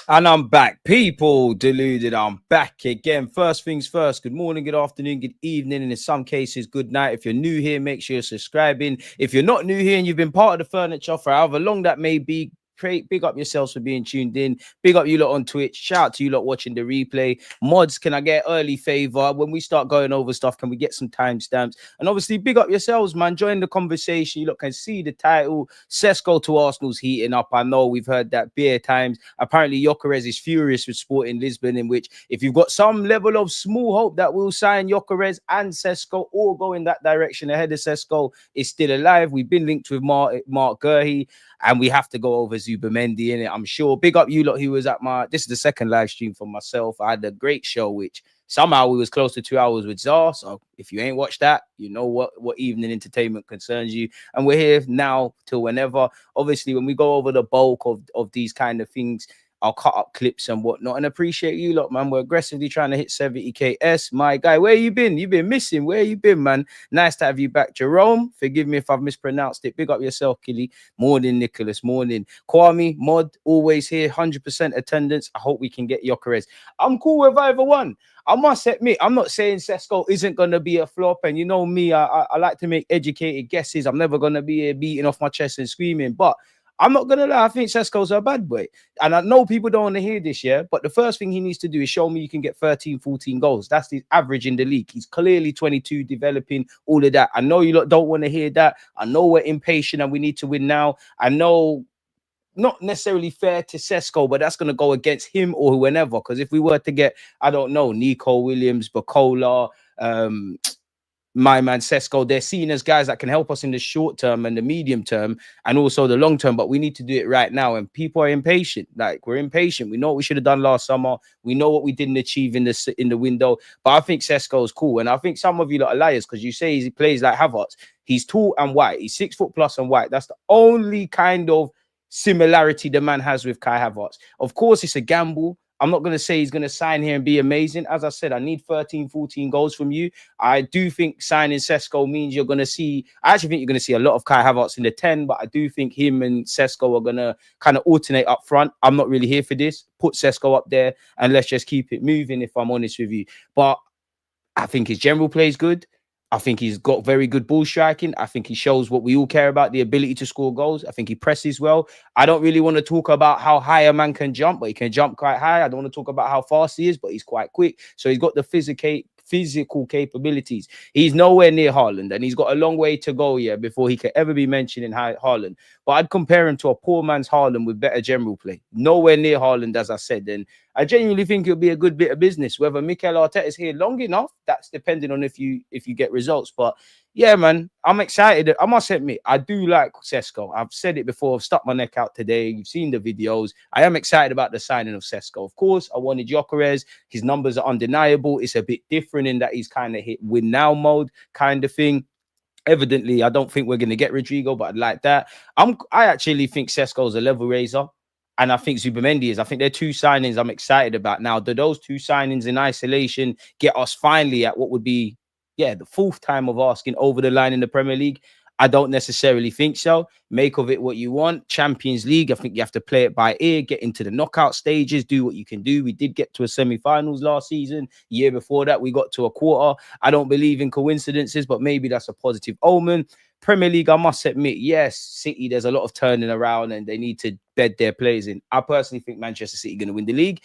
And I'm back, people. Deluded. I'm back again. First things first. Good morning, good afternoon, good evening, and in some cases, good night. If you're new here, make sure you're subscribing. If you're not new here and you've been part of the furniture for however long that may be, big up yourselves for being tuned in. Big up you lot on Twitch. Shout out to you lot watching the replay. Mods, can I get early favor when we start going over stuff? Can we get some timestamps? And obviously, big up yourselves, man. Join the conversation. You lot can see the title. Sesko to Arsenal's heating up. I know we've heard that bare times. Apparently, Gyokeres is furious with Sporting Lisbon, in which if you've got some level of small hope that we'll sign Gyokeres and Sesko or go in that direction ahead of Sesko, is still alive. We've been linked with Marc Guehi, and we have to go over Zubimendi in it, I'm sure. Big up you lot who was at this is the second live stream for myself. I had a great show, which somehow we was close to 2 hours with Zar. So if you ain't watched that, you know what evening entertainment concerns you. And we're here now till whenever. Obviously, when we go over the bulk of these kind of things, I'll cut up clips and whatnot. And appreciate you lot, man. We're aggressively trying to hit 70k. My guy, where you been? You've been missing. Where you been, man? Nice to have you back. Jerome, forgive me if I've mispronounced it. Big up yourself, Killy. Morning, Nicholas. Morning. Kwame, Mod, always here. 100% attendance. I hope we can get Gyokeres. I'm cool with either one. I must admit, I'm not saying Sesko isn't going to be a flop. And you know me, I like to make educated guesses. I'm never going to be here beating off my chest and screaming. But I'm not going to lie, I think Sesko's a bad boy. And I know people don't want to hear this, yeah? But the first thing he needs to do is show me you can get 13, 14 goals. That's the average in the league. He's clearly 22, developing, all of that. I know you lot don't want to hear that. I know we're impatient and we need to win now. I know not necessarily fair to Sesko, but that's going to go against him or whoever. Because if we were to get, I don't know, Nico Williams, Bacola, my man Sesko, they're seen as guys that can help us in the short term and the medium term and also the long term, but we need to do it right now. And people are impatient. Like, we're impatient. We know what we should have done last summer. We know what we didn't achieve in the window. But I think Sesko is cool. And I think some of you lot are liars because you say he plays like Havertz. He's tall and white. He's 6 foot plus and white. That's the only kind of similarity the man has with Kai Havertz. Of course, it's a gamble. I'm not going to say he's going to sign here and be amazing. As I said, I need 13, 14 goals from you. I do think signing Sesko means you're going to see, I actually think you're going to see a lot of Kai Havertz in the 10, but I do think him and Sesko are going to kind of alternate up front. I'm not really here for this. Put Sesko up there and let's just keep it moving, if I'm honest with you. But I think his general play is good. I think he's got very good ball striking. I think he shows what we all care about, the ability to score goals. I think he presses well. I don't really want to talk about how high a man can jump, but he can jump quite high. I don't want to talk about how fast he is, but he's quite quick. So he's got the physical capabilities. He's nowhere near Haaland, and he's got a long way to go before he can ever be mentioned in Haaland. But I'd compare him to a poor man's Haaland with better general play. Nowhere near Haaland, as I said. And I genuinely think it'll be a good bit of business. Whether Mikel Arteta is here long enough, that's depending on if you get results. But yeah, man, I'm excited. I must admit, I do like Sesko. I've said it before. I've stuck my neck out today. You've seen the videos. I am excited about the signing of Sesko. Of course, I wanted Gyokeres. His numbers are undeniable. It's a bit different in that he's kind of hit win now mode kind of thing. Evidently, I don't think we're going to get Rodrigo, but I'd like that. I actually think Sesko's a level raiser. And I think Zubimendi is. I think they're two signings I'm excited about. Now, do those two signings in isolation get us finally at what would be, the fourth time of asking over the line in the Premier League? I don't necessarily think so. Make of it what you want. Champions League, I think you have to play it by ear, get into the knockout stages, do what you can do. We did get to a semi-finals last season. Year before that, we got to a quarter. I don't believe in coincidences, but maybe that's a positive omen. Premier League, I must admit, yes, City, there's a lot of turning around and they need to bed their players in. I personally think Manchester City are going to win the league.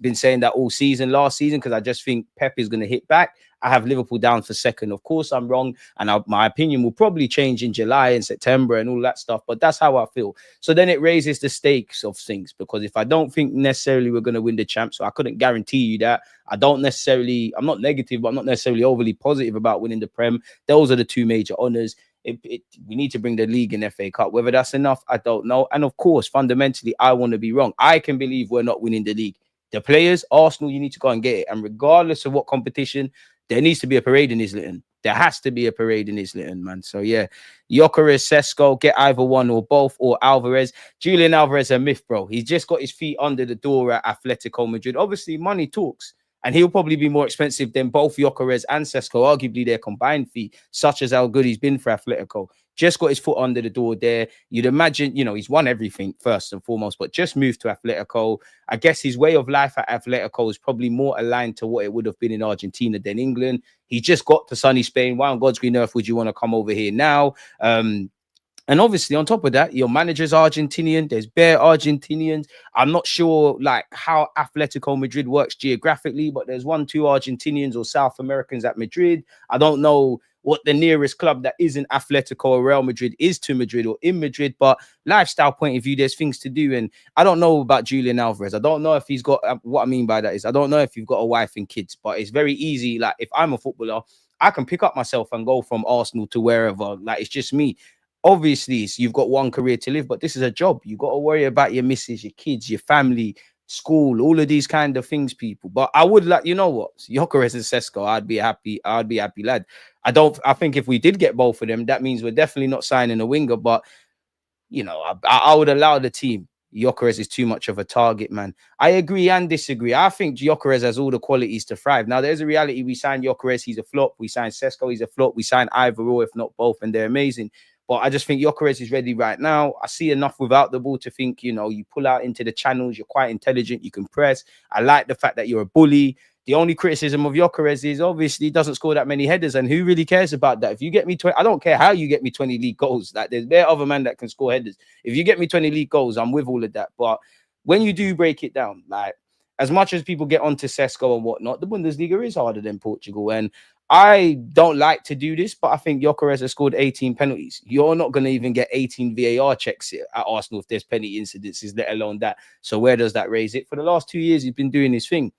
Been saying that all season, last season, because I just think Pep is going to hit back. I have Liverpool down for second. Of course, I'm wrong. And my opinion will probably change in July and September and all that stuff. But that's how I feel. So then it raises the stakes of things. Because if I don't think necessarily we're going to win the champ, so I couldn't guarantee you that. I'm not negative, but I'm not necessarily overly positive about winning the Prem. Those are the two major honours. We need to bring the league and FA Cup. Whether that's enough, I don't know. And of course, fundamentally, I want to be wrong. I can believe we're not winning the league. The players, Arsenal, you need to go and get it. And regardless of what competition, there needs to be a parade in Islington. There has to be a parade in Islington, man. So yeah, Gyokeres, Sesko, get either one or both, or Alvarez. Julian Alvarez, a myth, bro. He's just got his feet under the door at Atletico Madrid. Obviously, money talks. And he'll probably be more expensive than both Gyokeres and Sesko, arguably their combined fee, such as how good he's been for Atletico. just got his foot under the door there. You'd imagine, he's won everything first and foremost, but just moved to Atletico. I guess his way of life at Atletico is probably more aligned to what it would have been in Argentina than England. He just got to sunny Spain. Why on God's green earth would you want to come over here now? And obviously, on top of that, your manager's Argentinian. There's bare Argentinians. I'm not sure like how Atletico Madrid works geographically, but there's 1-2 Argentinians or South Americans at Madrid. I don't know what the nearest club that isn't Atletico or Real Madrid is to Madrid or in Madrid, but lifestyle point of view, there's things to do. And I don't know about Julian Alvarez. I don't know if he's got, what I mean by that is, I don't know if you've got a wife and kids, but it's very easy. Like if I'm a footballer, I can pick up myself and go from Arsenal to wherever. Like it's just me. Obviously, you've got one career to live, but this is a job. You got to worry about your missus, your kids, your family, school, all of these kind of things, people. But I would like, you know what, Gyokeres and Sesko, I'd be happy, lad. I think if we did get both of them, that means we're definitely not signing a winger. But I would allow the team. Gyokeres is too much of a target, man. I agree and disagree. I think Gyokeres has all the qualities to thrive. Now, there's a reality. We signed Gyokeres, he's a flop. We signed Sesko, he's a flop. We signed either or, if not both, and they're amazing. But I just think Gyokeres is ready right now. I see enough without the ball to think, you pull out into the channels. You're quite intelligent. You can press. I like the fact that you're a bully. The only criticism of Gyokeres is obviously he doesn't score that many headers. And who really cares about that? If you get me 20, I don't care how you get me 20 league goals. Like there's other men that can score headers. If you get me 20 league goals, I'm with all of that. But when you do break it down, like as much as people get onto Sesko and whatnot, the Bundesliga is harder than Portugal. And I don't like to do this, but I think Gyokeres has scored 18 penalties. You're not going to even get 18 VAR checks at Arsenal if there's penalty incidences, let alone that. So where does that raise it? For the last 2 years, he's been doing his thing.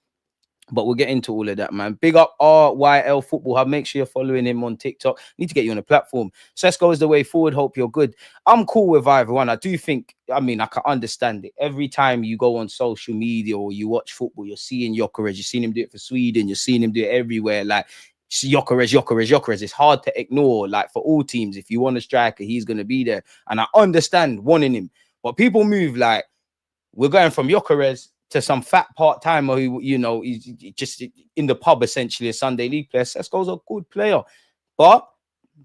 But we'll get into all of that, man. Big up RYL Football Hub. Make sure you're following him on TikTok. Need to get you on the platform. Sesko is the way forward. Hope you're good. I'm cool with either one. I do think, I can understand it. Every time you go on social media or you watch football, you're seeing Gyokeres. You're seeing him do it for Sweden. You're seeing him do it everywhere. Like, Gyokeres. It's hard to ignore. Like, for all teams, if you want a striker, he's going to be there. And I understand wanting him. But people move like, we're going from Gyokeres to some fat part-timer who, he's just in the pub, essentially, a Sunday league player. Sesko's a good player. But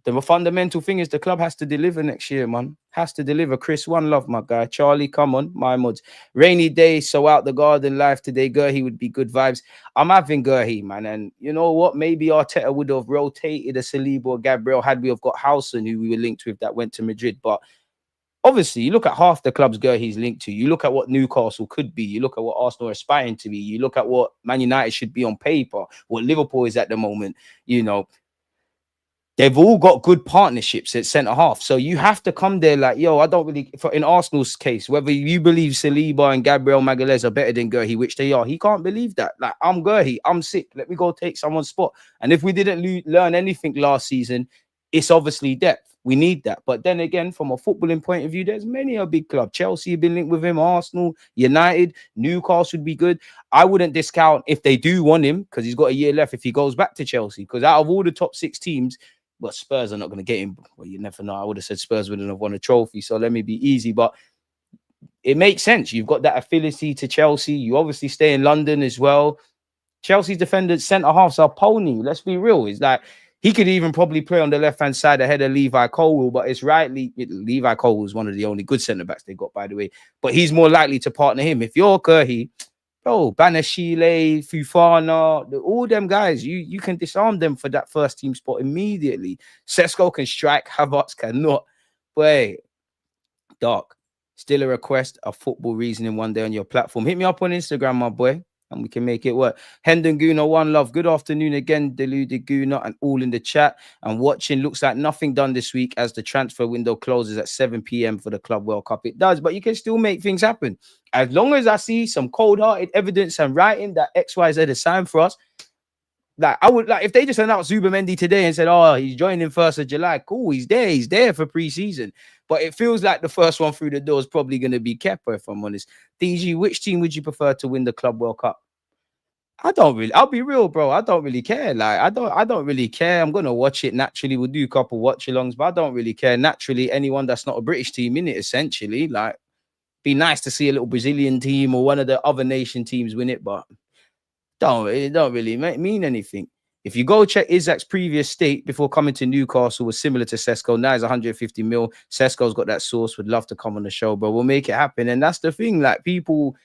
the fundamental thing is the club has to deliver next year, man. Has to deliver. Chris, one love, my guy. Charlie, come on, my mods. Rainy day, so out the garden life today. Guehi would be good vibes. I'm having Guehi, man. And you know what? Maybe Arteta would have rotated a Saliba or Gabriel had we have got Howson, who we were linked with, that went to Madrid. But obviously, you look at half the clubs Guehi's linked to. You look at what Newcastle could be. You look at what Arsenal are aspiring to be. You look at what Man United should be on paper, what Liverpool is at the moment. They've all got good partnerships at centre half. So you have to come there like, I don't really, in Arsenal's case, whether you believe Saliba and Gabriel Magalhaes are better than Guehi, which they are, he can't believe that. Like, I'm Guehi, I'm sick. Let me go take someone's spot. And if we didn't learn anything last season, it's obviously depth. We need that. But then again, from a footballing point of view, there's many a big club. Chelsea have been linked with him, Arsenal, United, Newcastle would be good. I wouldn't discount if they do want him, because he's got a year left if he goes back to Chelsea. Because out of all the top 6 teams, but Spurs are not going to get him. Well, you never know. I would have said Spurs wouldn't have won a trophy, so let me be easy. But it makes sense. You've got that affinity to Chelsea. You obviously stay in London as well. Chelsea's defenders, centre-halves are pony. Let's be real. It's like he could even probably play on the left-hand side ahead of Levi Colwill, but it's rightly... Levi Colwill is one of the only good centre-backs they got, by the way. But he's more likely to partner him. If you're Guehi, bro, Banashile, Fufana, all them guys, you can disarm them for that first team spot immediately. Sesko can strike, Havertz cannot. Wait, Dark, still a request, a football reasoning one day on your platform. Hit me up on Instagram, my boy, and we can make it work. Hendon Gooner, one love. Good afternoon again, Deluded Gooner, and all in the chat and watching. Looks like nothing done this week as the transfer window closes at 7 p.m. for the Club World Cup. It does, but you can still make things happen. As long as I see some cold-hearted evidence and writing that XYZ is signed for us, like I would like if they just announced Zubimendi today and said, "Oh, he's joining 1st of July." Cool, he's there for pre-season. But it feels like the first one through the door is probably going to be Kepa, if I'm honest. DG, which team would you prefer to win the Club World Cup? I'll be real, bro. I don't really care. Like, I don't really care. I'm gonna watch it naturally. We'll do a couple watch-alongs, but I don't really care. Naturally, anyone that's not a British team in it, essentially, like, be nice to see a little Brazilian team or one of the other nation teams win it, but it don't really mean anything. If you go check Isaac's previous state before coming to Newcastle was similar to Sesko. Now he's 150 mil. Sesko's got that source. Would love to come on the show, but we'll make it happen. And that's the thing. Like people,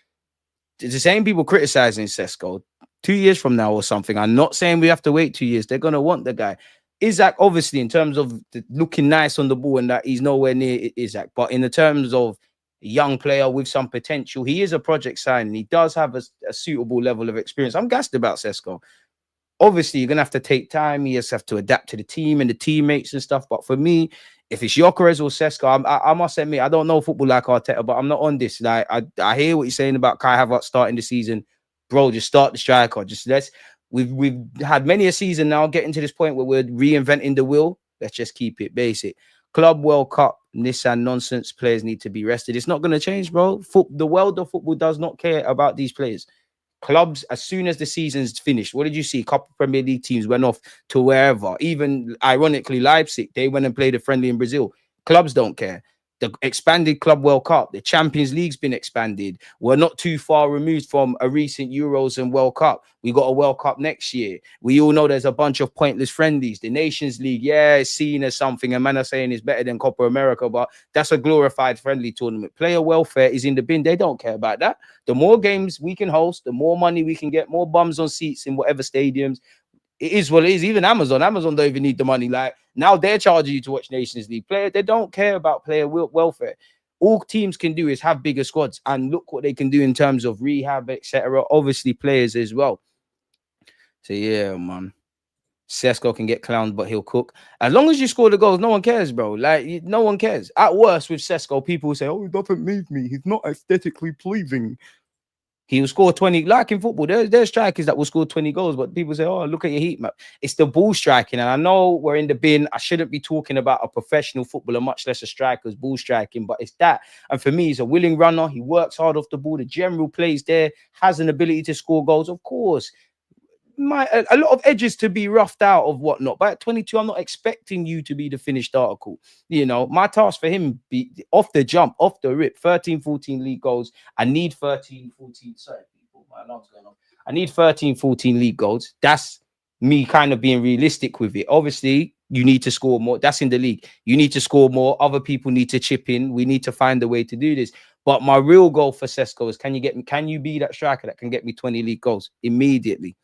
it's the same people criticizing Sesko 2 years from now or something. I'm not saying we have to wait 2 years. They're gonna want the guy. Isaac, obviously, in terms of looking nice on the ball and that, he's nowhere near Isaac. But in the terms of a young player with some potential, he is a project signing. He does have a suitable level of experience. I'm gassed about Sesko. Obviously, you're gonna have to take time. You just have to adapt to the team and the teammates and stuff. But for me, if it's Gyokeres or Sesko, I must admit, I don't know football like Arteta, but I'm not on this. Like I hear what you're saying about Kai Havertz starting the season, bro. Just start the striker. We've had many a season now getting to this point where we're reinventing the wheel. Let's just keep it basic. Club World Cup, Nissan nonsense. Players need to be rested. It's not gonna change, bro. The world of football does not care about these players. Clubs, as soon as the season's finished, what did you see? A couple of Premier League teams went off to wherever. Even ironically, Leipzig, they went and played a friendly in Brazil. Clubs don't care. The expanded Club World Cup, the Champions League's been expanded. We're not too far removed from a recent Euros and World Cup. We got a World Cup next year. We all know there's a bunch of pointless friendlies. The Nations League, yeah, it's seen as something. And man are saying it's better than Copa America, but that's a glorified friendly tournament. Player welfare is in the bin. They don't care about that. The more games we can host, the more money we can get, more bums on seats in whatever stadiums. It is what it is. Even Amazon don't even need the money. Like now they're charging you to watch Nations League. They don't care about player welfare. All teams can do is have bigger squads and look what they can do in terms of rehab, etc. Obviously, players as well. So yeah, man. Sesko can get clowned, but he'll cook. As long as you score the goals, no one cares, bro. Like no one cares. At worst, with Sesko, people will say, "Oh, he doesn't move me. He's not aesthetically pleasing." He will score 20, like in football. There's strikers that will score 20 goals, but people say, oh, look at your heat map. It's the ball striking. And I know we're in the bin. I shouldn't be talking about a professional footballer, much less a striker's ball striking, but it's that. And for me, he's a willing runner. He works hard off the ball. The general plays there, has an ability to score goals. Of course, a lot of edges to be roughed out of whatnot. But at 22, I'm not expecting you to be the finished article. You know, my task for him be off the jump, off the rip, 13, 14 league goals. I need 13, 14. Sorry, people, my alarm's going on. I need 13, 14 league goals. That's me kind of being realistic with it. Obviously, you need to score more. That's in the league. You need to score more. Other people need to chip in. We need to find a way to do this. But my real goal for Sesko is, can you be that striker that can get me 20 league goals immediately?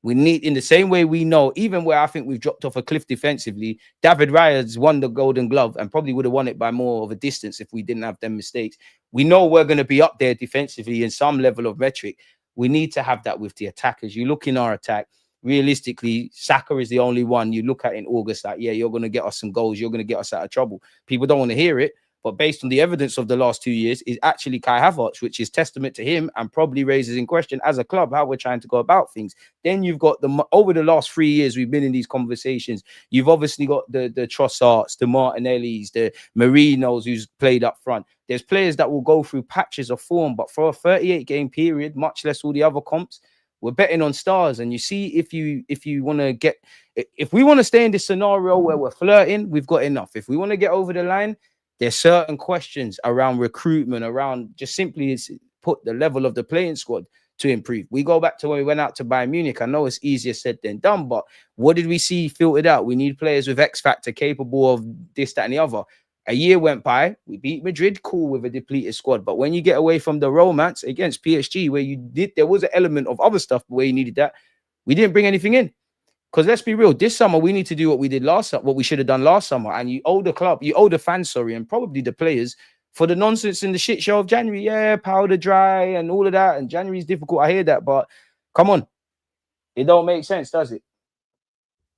We need, in the same way we know, even where I think we've dropped off a cliff defensively, David Raya's won the Golden Glove and probably would have won it by more of a distance if we didn't have them mistakes. We know we're going to be up there defensively in some level of metric. We need to have that with the attackers. You look in our attack, realistically, Saka is the only one you look at in August like, yeah, you're going to get us some goals. You're going to get us out of trouble. People don't want to hear it. But based on the evidence of the last 2 years, is actually Kai Havertz, which is testament to him and probably raises in question as a club how we're trying to go about things. Then you've got over the last 3 years we've been in these conversations. You've obviously got the Trossards, the Martinellis, the Marinos who's played up front. There's players that will go through patches of form, but for a 38-game period, much less all the other comps, we're betting on stars. And you see, if we want to stay in this scenario where we're flirting, we've got enough. If we want to get over the line, there's certain questions around recruitment, around just simply put the level of the playing squad to improve. We go back to when we went out to Bayern Munich. I know it's easier said than done, but what did we see filtered out? We need players with X factor, capable of this, that, and the other. A year went by. We beat Madrid, cool, with a depleted squad. But when you get away from the romance against PSG, where there was an element of other stuff where you needed that, we didn't bring anything in. Because let's be real, this summer we need to do what we should have done last summer. And you owe the club, you owe the fans, and probably the players for the nonsense in the shit show of January. Yeah, powder dry and all of that. And January is difficult. I hear that, but come on, it don't make sense, does it?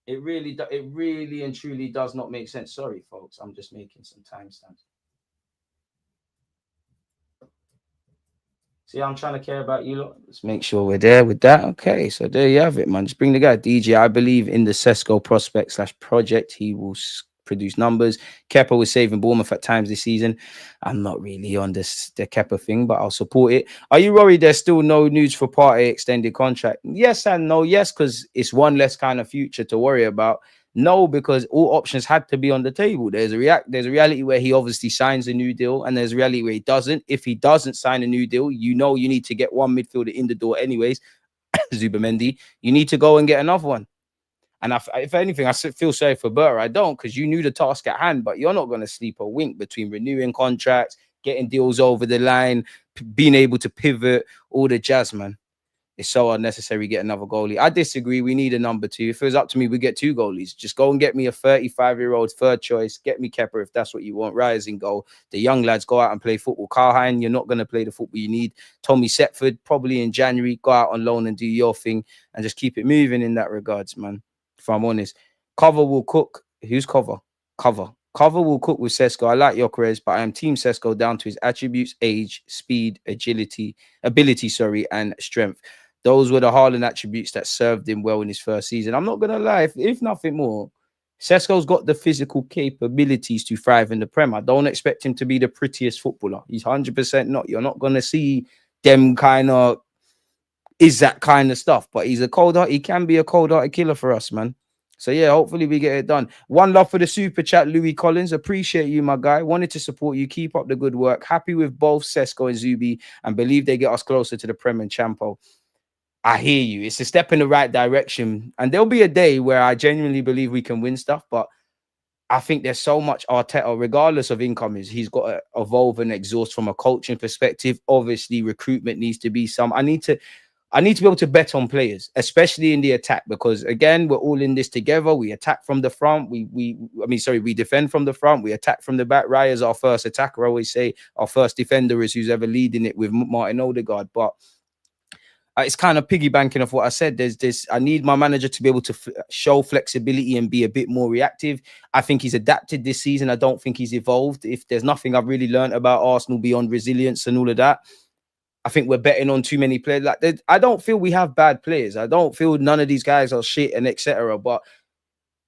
It really and truly does not make sense. Sorry, folks, I'm just making some timestamps. See, I'm trying to care about you lot. Let's make sure we're there with that. Okay, so there you have it, man. Just bring the guy. DJ, I believe in the Sesko prospect / project. He will produce numbers. Kepa was saving Bournemouth at times this season. I'm not really on the Kepa thing, but I'll support it. Are you worried there's still no news for Partey extended contract? Yes and no. Yes, because it's one less kind of future to worry about. No, because all options had to be on the table. There's a reality where he obviously signs a new deal, and there's a reality where he doesn't. If he doesn't sign a new deal, you need to get one midfielder in the door anyways. Zubimendi, you need to go and get another one. And if anything, feel sorry for Burr. I don't, because you knew the task at hand, but you're not going to sleep a wink between renewing contracts, getting deals over the line, being able to pivot, all the jazz, man. It's so unnecessary. Get another goalie. I disagree. We need a number 2. If it was up to me, we get 2 goalies. Just go and get me a 35-year-old third choice. Get me Kepa if that's what you want. Rise in goal. The young lads go out and play football. Carl Hein, you're not going to play the football you need. Tommy Setford, probably in January, go out on loan and do your thing and just keep it moving in that regards, man. If I'm honest, Cover will cook. Who's Cover? Cover will cook with Sesko. I like Gyokeres, but I am team Sesko down to his attributes, age, speed, ability, and strength. Those were the Haaland attributes that served him well in his first season. I'm not going to lie, if nothing more, Sesko's got the physical capabilities to thrive in the Prem. I don't expect him to be the prettiest footballer. He's 100% not. You're not going to see them kind of, is that kind of stuff. But he's a cold-hearted, he can be a cold-hearted killer for us, man. So, yeah, hopefully we get it done. One love for the super chat, Louis Collins. Appreciate you, my guy. Wanted to support you. Keep up the good work. Happy with both Sesko and Zubi and believe they get us closer to the Prem and Champo. I hear you. It's a step in the right direction. And there'll be a day where I genuinely believe we can win stuff. But I think there's so much Arteta, regardless of income, he's got to evolve and exhaust from a coaching perspective. Obviously, recruitment needs to be some. I need to be able to bet on players, especially in the attack, because again, we're all in this together. We attack from the front. We defend from the front. We attack from the back. Raya's our first attacker. I always say our first defender is who's ever leading it with Martin Odegaard. But it's kind of piggybanking off what I said. There's this. I need my manager to be able to show flexibility and be a bit more reactive. I think he's adapted this season. I don't think he's evolved. If there's nothing I've really learned about Arsenal beyond resilience and all of that, I think we're betting on too many players. Like, I don't feel we have bad players. I don't feel none of these guys are shit and etc. But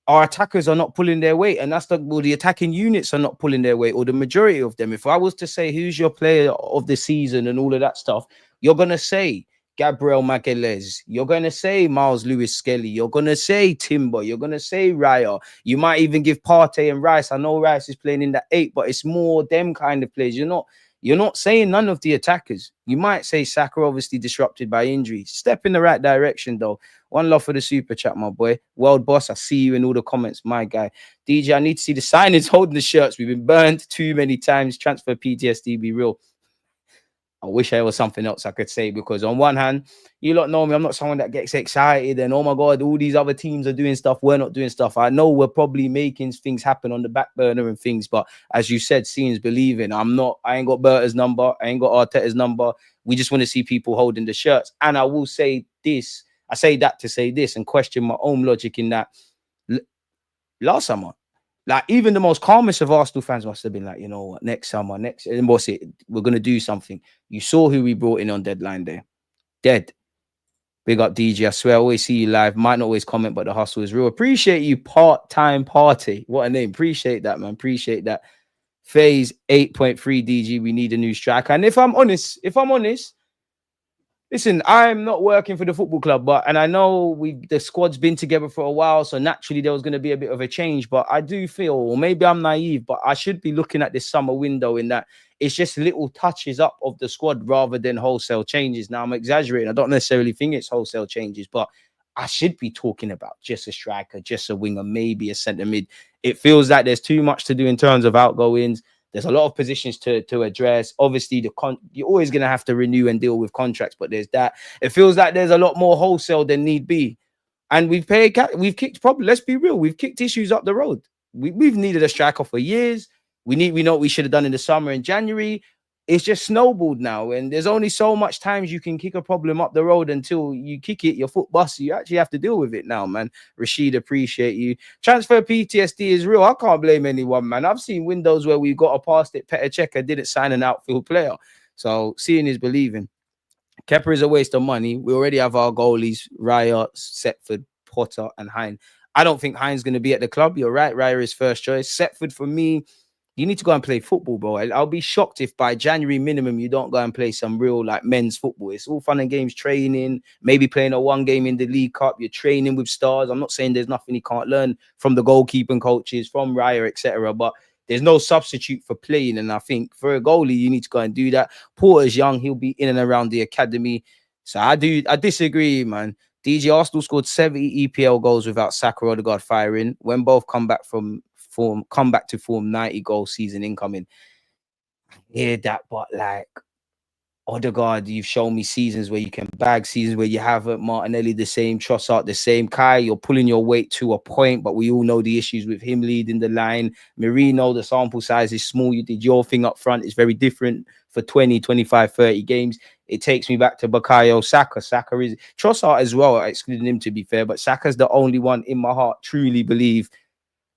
our attackers are not pulling their weight, and that's the attacking units are not pulling their weight, or the majority of them. If I was to say who's your player of the season and all of that stuff, you're gonna say Gabriel Magalhaes, you're going to say Miles Lewis-Skelly, you're going to say Timber, you're going to say Raya. You might even give Partey and Rice. I know Rice is playing in the 8, but it's more them kind of players. You're not saying none of the attackers. You might say Saka, obviously disrupted by injury. Step in the right direction, though. One love for the super chat, my boy. World Boss, I see you in all the comments, my guy. DJ, I need to see the signings holding the shirts. We've been burned too many times. Transfer PTSD, be real. I wish there was something else I could say, because on one hand, you lot know me, I'm not someone that gets excited and, oh my God, all these other teams are doing stuff, we're not doing stuff. I know we're probably making things happen on the back burner and things, but as you said, seeing is believing. I ain't got Berta's number, I ain't got Arteta's number. We just want to see people holding the shirts. And I will say this, I say that to say this and question my own logic in that last summer, like, even the most calmest of Arsenal fans must have been like, you know what, next summer, we're going to do something. You saw who we brought in on deadline day. Dead. Big up, DJ. I swear, I always see you live. Might not always comment, but the hustle is real. Appreciate you, part-time party. What a name. Appreciate that, man. Appreciate that. Phase 8.3 DG, we need a new striker. And if I'm honest, listen, I'm not working for the football club, and I know the squad's been together for a while, so naturally there was going to be a bit of a change. But I do feel, or maybe I'm naive, but I should be looking at this summer window in that it's just little touches up of the squad rather than wholesale changes. Now, I'm exaggerating. I don't necessarily think it's wholesale changes, but I should be talking about just a striker, just a winger, maybe a centre mid. It feels like there's too much to do in terms of outgoings. There's a lot of positions to address. Obviously, you're always going to have to renew and deal with contracts, but there's that. It feels like there's a lot more wholesale than need be. And we've kicked probably, let's be real, we've kicked issues up the road. We've needed a striker for years. We know what we should have done in the summer in January. It's just snowballed now, and there's only so much times you can kick a problem up the road until you kick it, your foot busts. You actually have to deal with it now, man. Rashid, appreciate you. Transfer PTSD is real. I can't blame anyone, man. I've seen windows where we got a past it. Petr Cech didn't sign an outfield player. So seeing is believing. Kepa is a waste of money. We already have our goalies, Raya, Setford, Potter, and Hein. I don't think Hein's going to be at the club. You're right. Raya is first choice. Setford, for me, you need to go and play football, bro. I'll be shocked if by January minimum you don't go and play some real like men's football. It's all fun and games, training, maybe playing a one game in the League Cup. You're training with stars. I'm not saying there's nothing he can't learn from the goalkeeping coaches, from Raya, etc. But there's no substitute for playing. And I think for a goalie, you need to go and do that. Porter's young. He'll be in and around the academy. So I disagree, man. DG Arsenal scored 70 EPL goals without Saka or Odegaard firing. When both come back to form 90 goal season incoming. Hear that, but like Odegaard, you've shown me seasons where you can bag, seasons where you haven't. Martinelli the same, Trossard the same. Kai, you're pulling your weight to a point, but we all know the issues with him leading the line. Merino, the sample size is small. You did your thing up front. It's very different for 20, 25, 30 games. It takes me back to Bukayo Saka. Saka is Trossard as well, excluding him to be fair, but Saka's the only one in my heart truly believe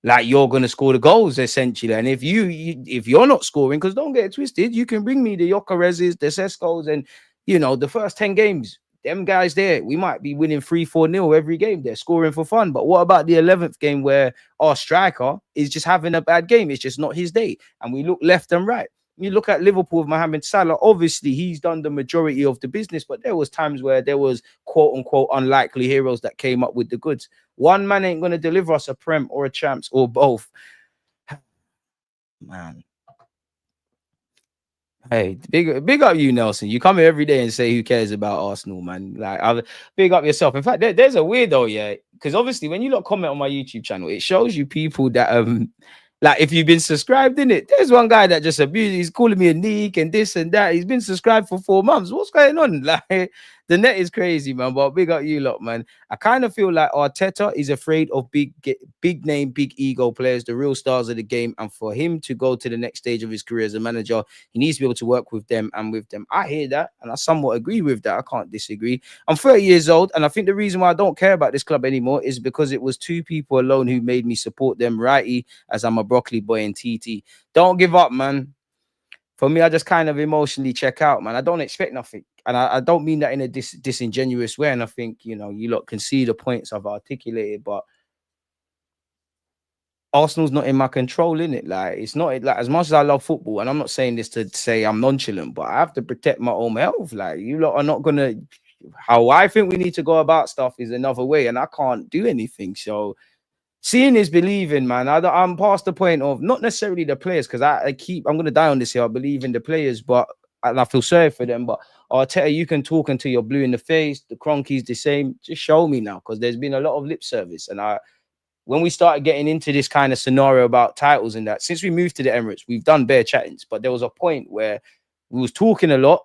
like you're gonna score the goals essentially. And if if you're not scoring, because don't get it twisted, you can bring me the Gyokereses, the Seskos, and the first 10 games, them guys there, we might be winning 3-4-0 every game. They're scoring for fun. But what about the 11th game where our striker is just having a bad game? It's just not his day. And we look left and right. You look at Liverpool with Mohamed Salah, obviously he's done the majority of the business, but there was times where there was quote unquote unlikely heroes that came up with the goods. One man ain't going to deliver us a Prem or a Champs or both. Man. Hey, big up you, Nelson. You come here every day and say who cares about Arsenal, man. Like, big up yourself. In fact, there's a weirdo, yeah. Because obviously, when you lot comment on my YouTube channel, it shows you people that like if you've been subscribed in it. There's one guy that just abused. He's calling me a neek and this and that. He's been subscribed for 4 months. What's going on? Like the net is crazy, man. But big up you lot, man. I kind of feel like Arteta is afraid of big name, big ego players, the real stars of the game, and for him to go to the next stage of his career as a manager, he needs to be able to work with them and with them. I hear that, and I somewhat agree with that. I can't disagree. I'm 30 years old, and I think the reason why I don't care about this club anymore is because it was 2 people alone who made me support them, righty, as I'm a broccoli boy and TT. Don't give up, man. For me, I just kind of emotionally check out, man. I don't expect nothing. And I don't mean that in a disingenuous way. And I think, you lot can see the points I've articulated, but Arsenal's not in my control, innit? Like, it's not like as much as I love football, and I'm not saying this to say I'm nonchalant, but I have to protect my own health. Like, you lot are not gonna. How I think we need to go about stuff is another way, and I can't do anything. So, seeing is believing, man. I'm past the point of not necessarily the players, because I'm gonna die on this here. I believe in the players, and I feel sorry for them. But Arteta, you can talk until you're blue in the face. The Cronky's the same. Just show me now, because there's been a lot of lip service, and when we started getting into this kind of scenario about titles and that, since we moved to the Emirates, we've done bare chattings, but there was a point where we was talking a lot.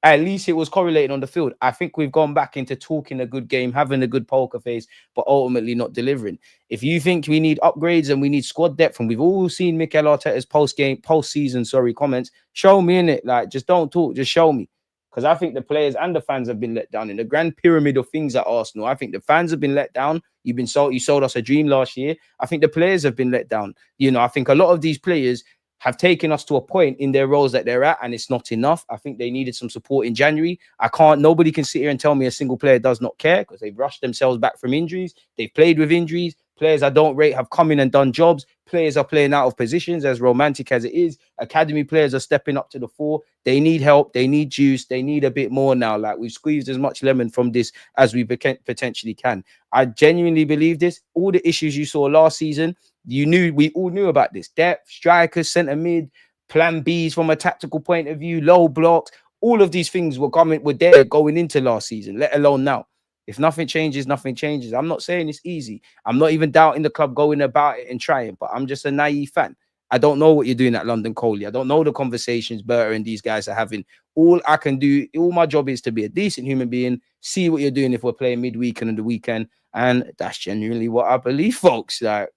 At least it was correlating on the field. I think we've gone back into talking a good game, having a good poker face, but ultimately not delivering. If you think we need upgrades and we need squad depth, and we've all seen Mikel Arteta's post-season comments, show me in it. Like, just don't talk, just show me. Because I think the players and the fans have been let down in the grand pyramid of things at Arsenal. I think the fans have been let down. You sold us a dream last year. I think the players have been let down. I think a lot of these players have taken us to a point in their roles that they're at, and it's not enough. I think they needed some support in January. Nobody can sit here and tell me a single player does not care, because they've rushed themselves back from injuries. They've played with injuries. Players I don't rate have come in and done jobs. Players are playing out of positions, as romantic as it is. Academy players are stepping up to the fore. They need help. They need juice. They need a bit more now. Like, we've squeezed as much lemon from this as we potentially can. I genuinely believe this. All the issues you saw last season, we all knew about this. Depth, strikers, centre mid, plan Bs from a tactical point of view, low blocks. All of these things were there going into last season, let alone now. If nothing changes, nothing changes. I'm not saying it's easy. I'm not even doubting the club going about it and trying, but I'm just a naive fan. I don't know what you're doing at London Coley. I don't know the conversations Berta and these guys are having. All I can do, all my job is to be a decent human being, see what you're doing if we're playing midweek and on the weekend. And that's genuinely what I believe, folks. Like,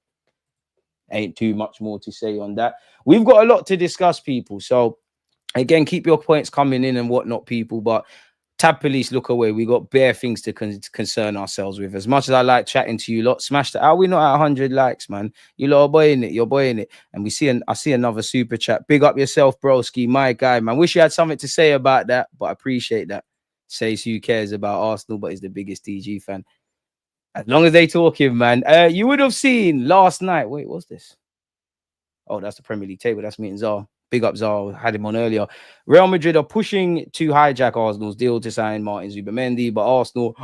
ain't too much more to say on that. We've got a lot to discuss, people. So, again, keep your points coming in and whatnot, people. But Tab Police, look away. We got bare things to concern ourselves with. As much as I like chatting to you lot, smash that. Are we not at 100 likes, man? You lot are boying it. You're boying it. And I see another super chat. Big up yourself, broski, my guy, man. Wish you had something to say about that, but I appreciate that. Says who cares about Arsenal, but is the biggest DG fan. As long as they talking, man. You would have seen last night. Wait, what's this? Oh, that's the Premier League table. That's me and Zar. Big up Zar. Had him on earlier. Real Madrid are pushing to hijack Arsenal's deal to sign Martin Zubimendi, but Arsenal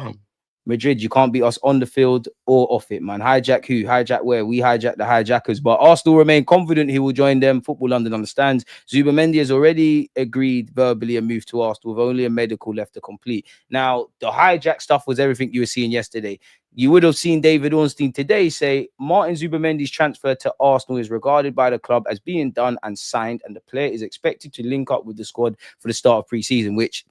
Madrid, you can't beat us on the field or off it, man. Hijack who? Hijack where? We hijack the hijackers. But Arsenal remain confident he will join them. Football London understands. Zubimendi has already agreed verbally a move to Arsenal with only a medical left to complete. Now, the hijack stuff was everything you were seeing yesterday. You would have seen David Ornstein today say Martin Zubimendi's transfer to Arsenal is regarded by the club as being done and signed, and the player is expected to link up with the squad for the start of pre-season, which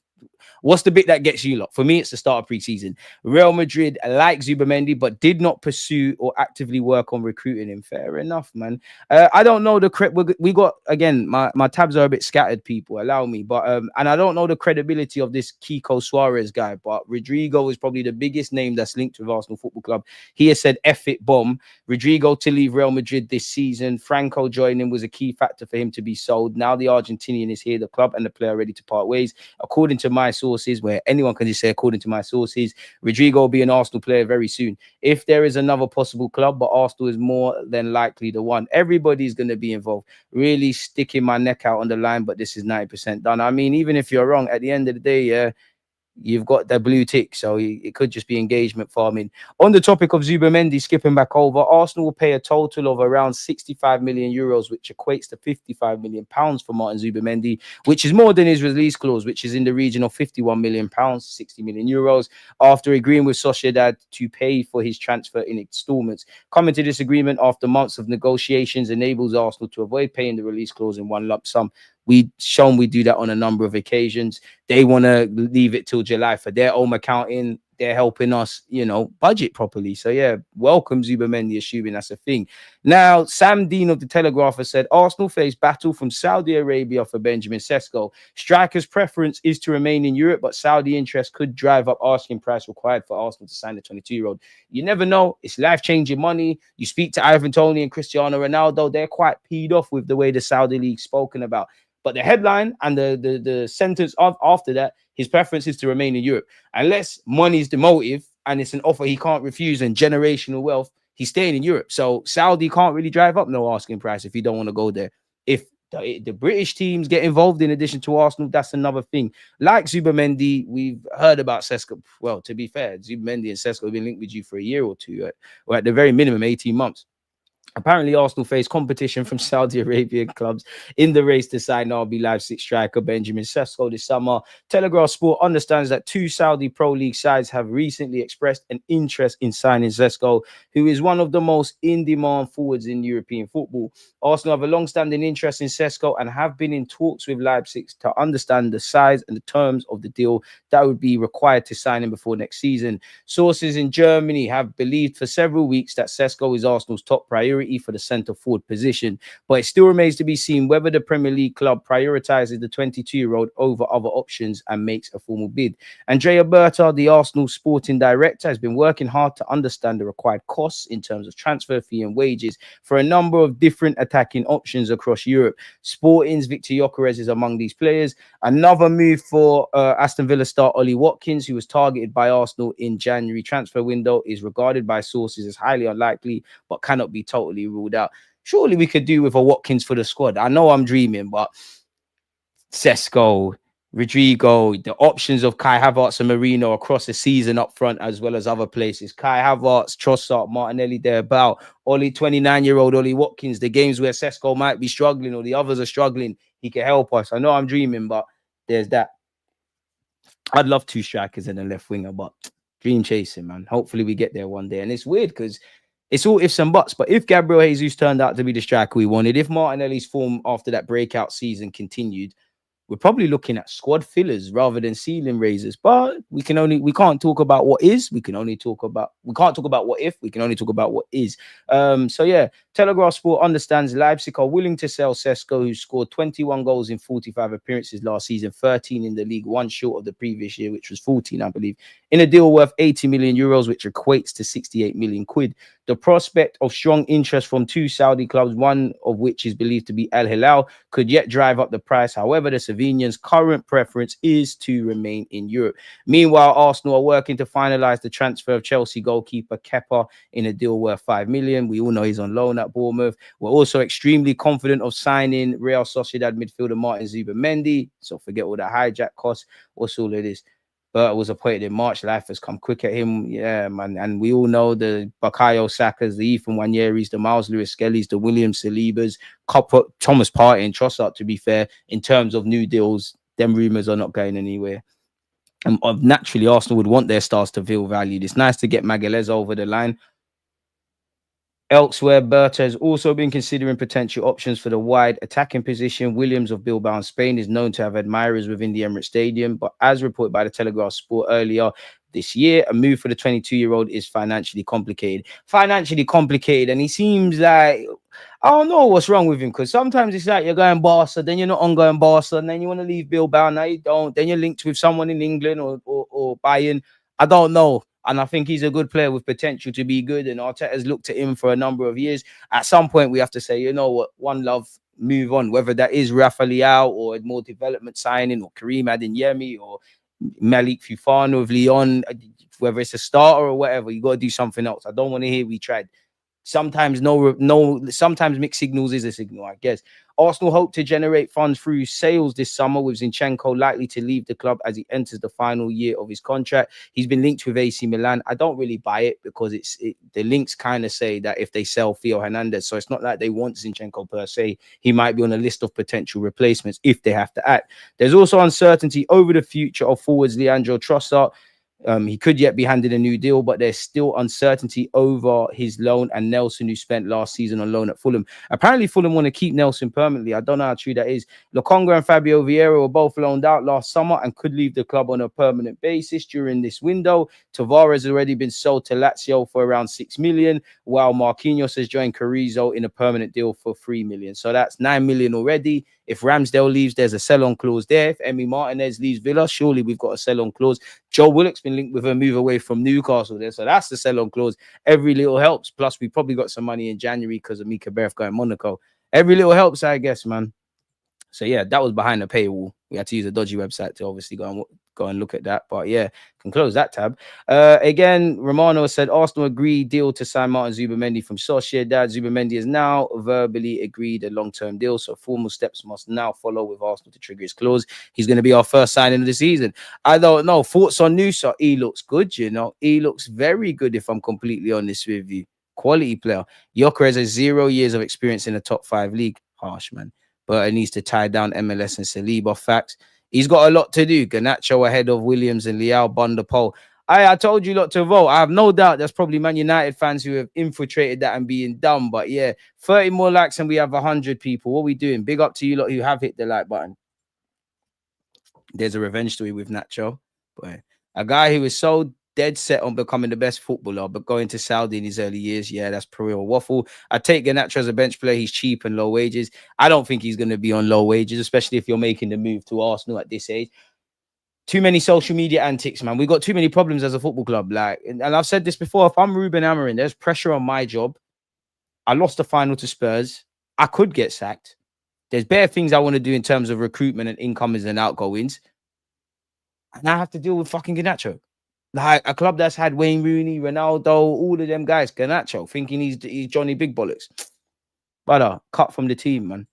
what's the bit that gets you lot? For me, it's the start of preseason. Real Madrid like Zubimendi, but did not pursue or actively work on recruiting him. Fair enough, man. I don't know we got again. My tabs are a bit scattered. People, allow me, but and I don't know the credibility of this Kiko Suarez guy, but Rodrigo is probably the biggest name that's linked with Arsenal Football Club. He has said F it bomb. Rodrigo to leave Real Madrid this season. Franco joining was a key factor for him to be sold. Now the Argentinian is here, the club and the player ready to part ways. According to my sources, where anyone can just say according to my sources, Rodrigo will be an Arsenal player very soon. If there is another possible club, but Arsenal is more than likely the one. Everybody's going to be involved. Really sticking my neck out on the line, but this is 90% done. I mean, even if you're wrong, at the end of the day, yeah, you've got the blue tick, so it could just be engagement farming. On the topic of Zubimendi, skipping back over, Arsenal will pay a total of around 65 million euros, which equates to 55 million pounds for Martin Zubimendi, which is more than his release clause, which is in the region of 51 million pounds, 60 million euros, after agreeing with Sociedad to pay for his transfer in installments. Coming to this agreement after months of negotiations enables Arsenal to avoid paying the release clause in one lump sum. We've shown we do that on a number of occasions. They want to leave it till July for their own accounting. They're helping us, budget properly. So, yeah, welcome Zubimendi, assuming that's a thing. Now, Sam Dean of The Telegraph has said, Arsenal face battle from Saudi Arabia for Benjamin Sesko. Striker's preference is to remain in Europe, but Saudi interest could drive up asking price required for Arsenal to sign the 22-year-old. You never know. It's life-changing money. You speak to Ivan Toney and Cristiano Ronaldo, they're quite peed off with the way the Saudi League's spoken about. But the headline and the sentence after that, his preference is to remain in Europe. Unless money is the motive and it's an offer he can't refuse and generational wealth, he's staying in Europe. So Saudi can't really drive up no asking price if you don't want to go there. If the British teams get involved in addition to Arsenal, that's another thing. Like Zubimendi, we've heard about Sesko. Well, to be fair, Zubimendi and Sesko have been linked with you for a year or two, or at the very minimum, 18 months. Apparently, Arsenal face competition from Saudi Arabian clubs in the race to sign RB Leipzig striker Benjamin Sesko this summer. Telegraph Sport understands that two Saudi Pro League sides have recently expressed an interest in signing Sesko, who is one of the most in-demand forwards in European football. Arsenal have a long-standing interest in Sesko and have been in talks with Leipzig to understand the size and the terms of the deal that would be required to sign him before next season. Sources in Germany have believed for several weeks that Sesko is Arsenal's top priority for the centre forward position, but it still remains to be seen whether the Premier League club prioritizes the 22-year-old over other options and makes a formal bid. Andrea Berta, the Arsenal sporting director, has been working hard to understand the required costs in terms of transfer fee and wages for a number of different attacking options across Europe. Sporting's Victor Gyokeres is among these players. Another move for Aston Villa star Ollie Watkins, who was targeted by Arsenal in January transfer window, is regarded by sources as highly unlikely, but cannot be totally ruled out. Surely we could do with a Watkins for the squad. I know I'm dreaming, but Sesko, Rodrigo, the options of Kai Havertz and Marino across the season up front, as well as other places. Kai Havertz, Trossard, Martinelli, thereabout. Ollie, 29-year-old Ollie Watkins, the games where Sesko might be struggling or the others are struggling, he can help us. I know I'm dreaming, but there's that. I'd love two strikers and a left winger, but dream chasing, man. Hopefully we get there one day. And it's weird because it's all ifs and buts. But if Gabriel Jesus turned out to be the striker we wanted, if Martinelli's form after that breakout season continued, we're probably looking at squad fillers rather than ceiling raisers. But we can't talk about what is. We can't talk about what if. We can only talk about what is. So yeah, Telegraph Sport understands Leipzig are willing to sell Sesko, who scored 21 goals in 45 appearances last season, 13 in the league, one short of the previous year, which was 14, I believe, in a deal worth 80 million euros, which equates to 68 million quid. The prospect of strong interest from two Saudi clubs, one of which is believed to be Al Hilal, could yet drive up the price. However, the Slovenian's current preference is to remain in Europe. Meanwhile, Arsenal are working to finalise the transfer of Chelsea goalkeeper Kepa in a deal worth 5 million. We all know he's on loan at Bournemouth. We're also extremely confident of signing Real Sociedad midfielder Martin Zubimendi. So forget all the hijack costs. What's all of this? Bert was appointed in March. Life has come quick at him. Yeah, man. And we all know the Bakayo Sakas, the Ethan Wanyeris, the Miles Lewis Kellys, the William Salibas, Thomas Partey and Trossard, to be fair, in terms of new deals, them rumours are not going anywhere. And naturally, Arsenal would want their stars to feel valued. It's nice to get Magalhaes over the line. Elsewhere, Berta has also been considering potential options for the wide attacking position. Williams of Bilbao in Spain is known to have admirers within the Emirates Stadium, but as reported by the Telegraph Sport earlier this year, a move for the 22-year-old is financially complicated. And he seems like, I don't know what's wrong with him, because sometimes it's like you're going Barca, then you're not ongoing Barca, and then you want to leave Bilbao, now you don't, then you're linked with someone in England or Bayern. I don't know. And I think he's a good player with potential to be good. And Arteta's looked at him for a number of years. At some point, we have to say, you know what, one love, move on. Whether that is Rafa Leao or a more development signing or Kareem Adeyemi or Malik Fofana with Lyon, whether it's a starter or whatever, you got to do something else. I don't want to hear we tried. Sometimes sometimes mixed signals is a signal, I guess. Arsenal hope to generate funds through sales this summer, with Zinchenko likely to leave the club as he enters the final year of his contract. He's been linked with AC Milan. I don't really buy it, because the links kind of say that if they sell Theo Hernandez, so it's not like they want Zinchenko per se. He might be on a list of potential replacements if they have to act. There's also uncertainty over the future of forwards Leandro Trossard. He could yet be handed a new deal, but there's still uncertainty over his loan and Nelson, who spent last season on loan at Fulham. Apparently, Fulham want to keep Nelson permanently. I don't know how true that is. Lokonga and Fabio Vieira were both loaned out last summer and could leave the club on a permanent basis during this window. Tavares has already been sold to Lazio for around 6 million, while Marquinhos has joined Carrizo in a permanent deal for 3 million. So that's 9 million already. If Ramsdale leaves, there's a sell-on clause there. If Emi Martinez leaves Villa, surely we've got a sell-on clause. Joe Willock's been linked with a move away from Newcastle there, so that's the sell-on clause. Every little helps. Plus, we probably got some money in January because of Mika Berth going Monaco. Every little helps, I guess, man. So yeah, that was behind the paywall. We had to use a dodgy website to obviously go and look at that. But yeah, can close that tab. Again, Romano said Arsenal agreed deal to sign Martin Zubimendi from Sociedad. Zubimendi is now verbally agreed a long-term deal, so formal steps must now follow with Arsenal to trigger his clause. He's going to be our first signing of the season. I don't know. Thoughts on Nusa? He looks good, you know. He looks very good, if I'm completely honest with you. Quality player. Gyokeres has 0 years of experience in the top 5 league. Harsh, man. But it needs to tie down MLS and Saliba. Facts. He's got a lot to do. Garnacho ahead of Williams and Leao Bond the poll. I told you lot to vote. I have no doubt there's probably Man United fans who have infiltrated that and being dumb. But yeah, 30 more likes and we have 100 people. What are we doing? Big up to you lot who have hit the like button. There's a revenge story with Nacho. But a guy who is so dead set on becoming the best footballer, but going to Saudi in his early years, yeah, that's real waffle. I take Garnacho as a bench player. He's cheap and low wages. I don't think he's going to be on low wages, especially if you're making the move to Arsenal at this age. Too many social media antics, man. We got too many problems as a football club. Like, and I've said this before, if I'm Ruben Amorim, there's pressure on my job. I lost the final to Spurs. I could get sacked. There's bare things I want to do in terms of recruitment and incomings and outgoings. And I have to deal with fucking Garnacho. Like a club that's had Wayne Rooney, Ronaldo, all of them guys, Garnacho, thinking he's Johnny Big Bollocks. But cut from the team, man.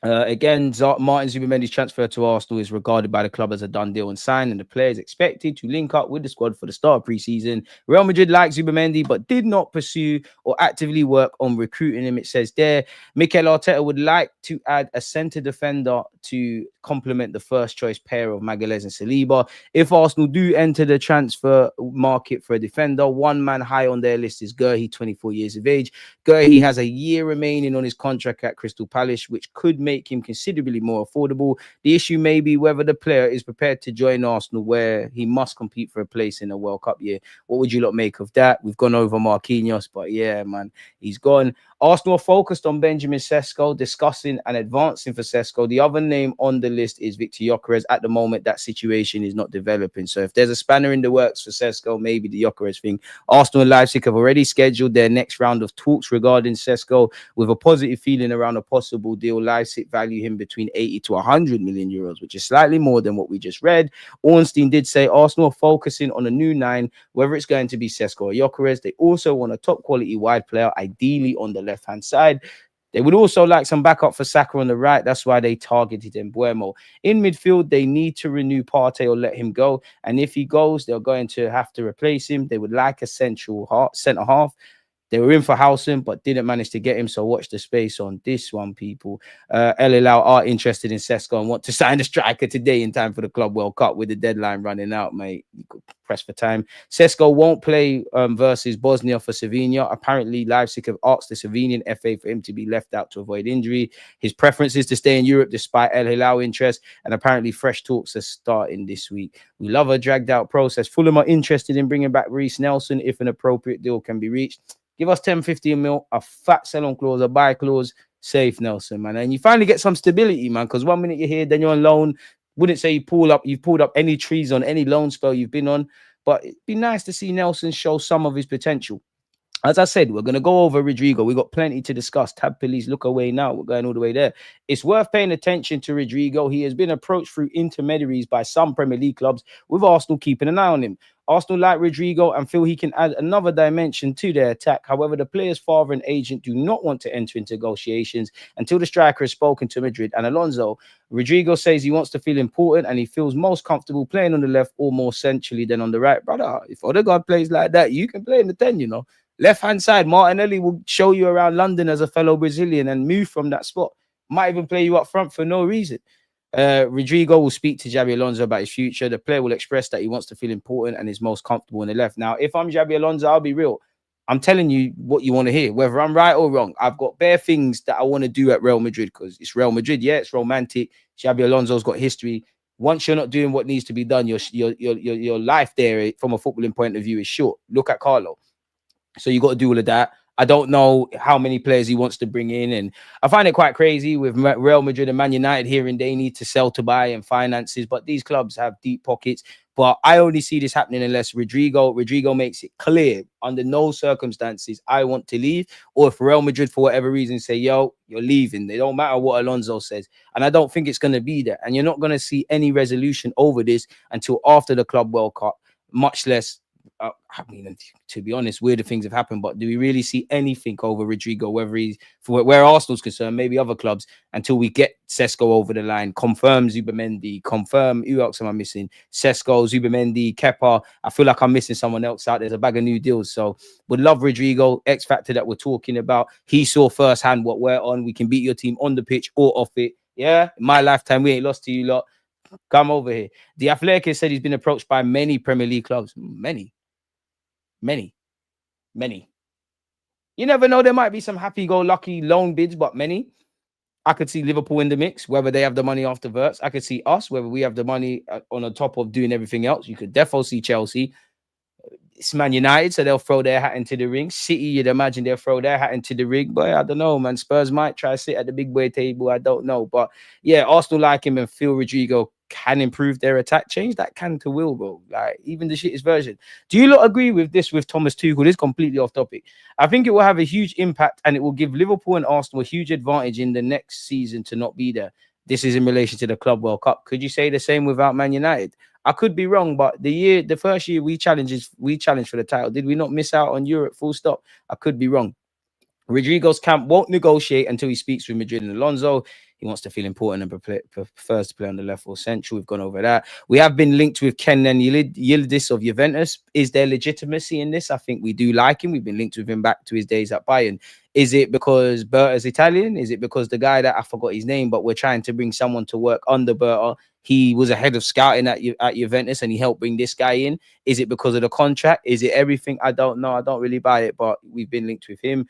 Again, Martin Zubimendi's transfer to Arsenal is regarded by the club as a done deal and signed, and the player is expected to link up with the squad for the start of pre-season. Real Madrid liked Zubimendi, but did not pursue or actively work on recruiting him. It says there, Mikel Arteta would like to add a centre defender to complement the first choice pair of Magalhaes and Saliba. If Arsenal do enter the transfer market for a defender, one man high on their list is Guehi, 24 years of age. Guehi has a year remaining on his contract at Crystal Palace, which could make him considerably more affordable. The issue may be whether the player is prepared to join Arsenal, where he must compete for a place in a World Cup year. What would you lot make of that? We've gone over Marquinhos, but yeah, man, he's gone. Arsenal are focused on Benjamin Sesko, discussing and advancing for Sesko. The other name on the list is Victor Gyokeres. At the moment, that situation is not developing. So if there's a spanner in the works for Sesko, maybe the Gyokeres thing. Arsenal and Leipzig have already scheduled their next round of talks regarding Sesko, with a positive feeling around a possible deal. Leipzig value him between 80 to 100 million euros, which is slightly more than what we just read. Ornstein did say Arsenal are focusing on a new 9, whether it's going to be Sesko or Gyokeres. They also want a top quality wide player, ideally on the left-hand side. They would also like some backup for Saka on the right. That's why they targeted Mbuemo. In midfield, they need to renew Partey or let him go. And if he goes, they're going to have to replace him. They would like a centre half. They were in for Howson, but didn't manage to get him. So watch the space on this one, people. El Hilal are interested in Sesko and want to sign the striker today in time for the Club World Cup with the deadline running out, mate. You could press for time. Sesko won't play versus Bosnia for Slovenia. Apparently, Leipzig have asked the Slovenian FA for him to be left out to avoid injury. His preference is to stay in Europe despite El Hilal interest. And apparently, fresh talks are starting this week. We love a dragged out process. Fulham are interested in bringing back Reece Nelson if an appropriate deal can be reached. Give us 10, 15 mil, a fat sell-on clause, a buy clause, safe Nelson, man. And you finally get some stability, man, because 1 minute you're here, then you're on loan. Wouldn't say you've pulled up any trees on any loan spell you've been on, but it'd be nice to see Nelson show some of his potential. As I said, we're going to go over Rodrigo. We've got plenty to discuss. Tab police, look away now. We're going all the way there. It's worth paying attention to Rodrigo. He has been approached through intermediaries by some Premier League clubs, with Arsenal keeping an eye on him. Arsenal like Rodrigo and feel he can add another dimension to their attack. However, the player's father and agent do not want to enter into negotiations until the striker has spoken to Madrid and Alonso. Rodrigo says he wants to feel important and he feels most comfortable playing on the left or more centrally than on the right. Brother, if Odegaard plays like that, you can play in the 10, you know. Left-hand side, Martinelli will show you around London as a fellow Brazilian and move from that spot. Might even play you up front for no reason. Rodrigo will speak to Xabi Alonso about his future. The player will express that he wants to feel important and is most comfortable on the left. Now, if I'm Xabi Alonso, I'll be real. I'm telling you what you want to hear, whether I'm right or wrong. I've got bare things that I want to do at Real Madrid because it's Real Madrid. Yeah, it's romantic. Xabi Alonso's got history. Once you're not doing what needs to be done, your life there from a footballing point of view is short. Look at Carlo. So you got to do all of that. I don't know how many players he wants to bring in. And I find it quite crazy with Real Madrid and Man United hearing they need to sell to buy and finances. But these clubs have deep pockets. But I only see this happening unless Rodrigo makes it clear under no circumstances I want to leave. Or if Real Madrid, for whatever reason, say, yo, you're leaving. They don't matter what Alonso says. And I don't think it's going to be there. And you're not going to see any resolution over this until after the Club World Cup, much less. I mean, to be honest, weirder things have happened, but do we really see anything over Rodrigo, whether he's for where Arsenal's concerned, maybe other clubs, until we get Sesko over the line, confirm Zubimendi, confirm who else am I missing? Sesko, Zubimendi, Kepa. I feel like I'm missing someone else out. There's a bag of new deals. So would love Rodrigo, X factor that we're talking about. He saw firsthand what we're on. We can beat your team on the pitch or off it. Yeah, in my lifetime, we ain't lost to you lot. Come over here. The Athletic said he's been approached by many Premier League clubs. Many. You never know. There might be some happy-go-lucky loan bids, but many. I could see Liverpool in the mix, whether they have the money after Verts. I could see us, whether we have the money on the top of doing everything else. You could definitely see Chelsea. It's Man United, so they'll throw their hat into the ring. City, you'd imagine they'll throw their hat into the ring. But I don't know, man. Spurs might try to sit at the big boy table. I don't know. But yeah, Arsenal like him and feel Rodrigo can improve their attack. Change that can to will, bro. Like, even the shittest version. Do you not agree with this with Thomas Tuchel? This is completely off topic. I think it will have a huge impact and it will give Liverpool and Arsenal a huge advantage in the next season to not be there. This is in relation to the Club World Cup. Could you say the same without Man United? I could be wrong, but the first year we challenged for the title. Did we not miss out on Europe? Full stop. I could be wrong. Rodrigo's camp won't negotiate until he speaks with Madrid and Alonso. He wants to feel important and prefers to play on the left or central. We've gone over that. We have been linked with Kenan Yildiz of Juventus. Is there legitimacy in this? I think we do like him. We've been linked with him back to his days at Bayern. Is it because Berta's Italian? Is it because the guy that I forgot his name, but we're trying to bring someone to work under Berta? He was a head of scouting at Juventus and he helped bring this guy in. Is it because of the contract? Is it everything? I don't know. I don't really buy it, but we've been linked with him.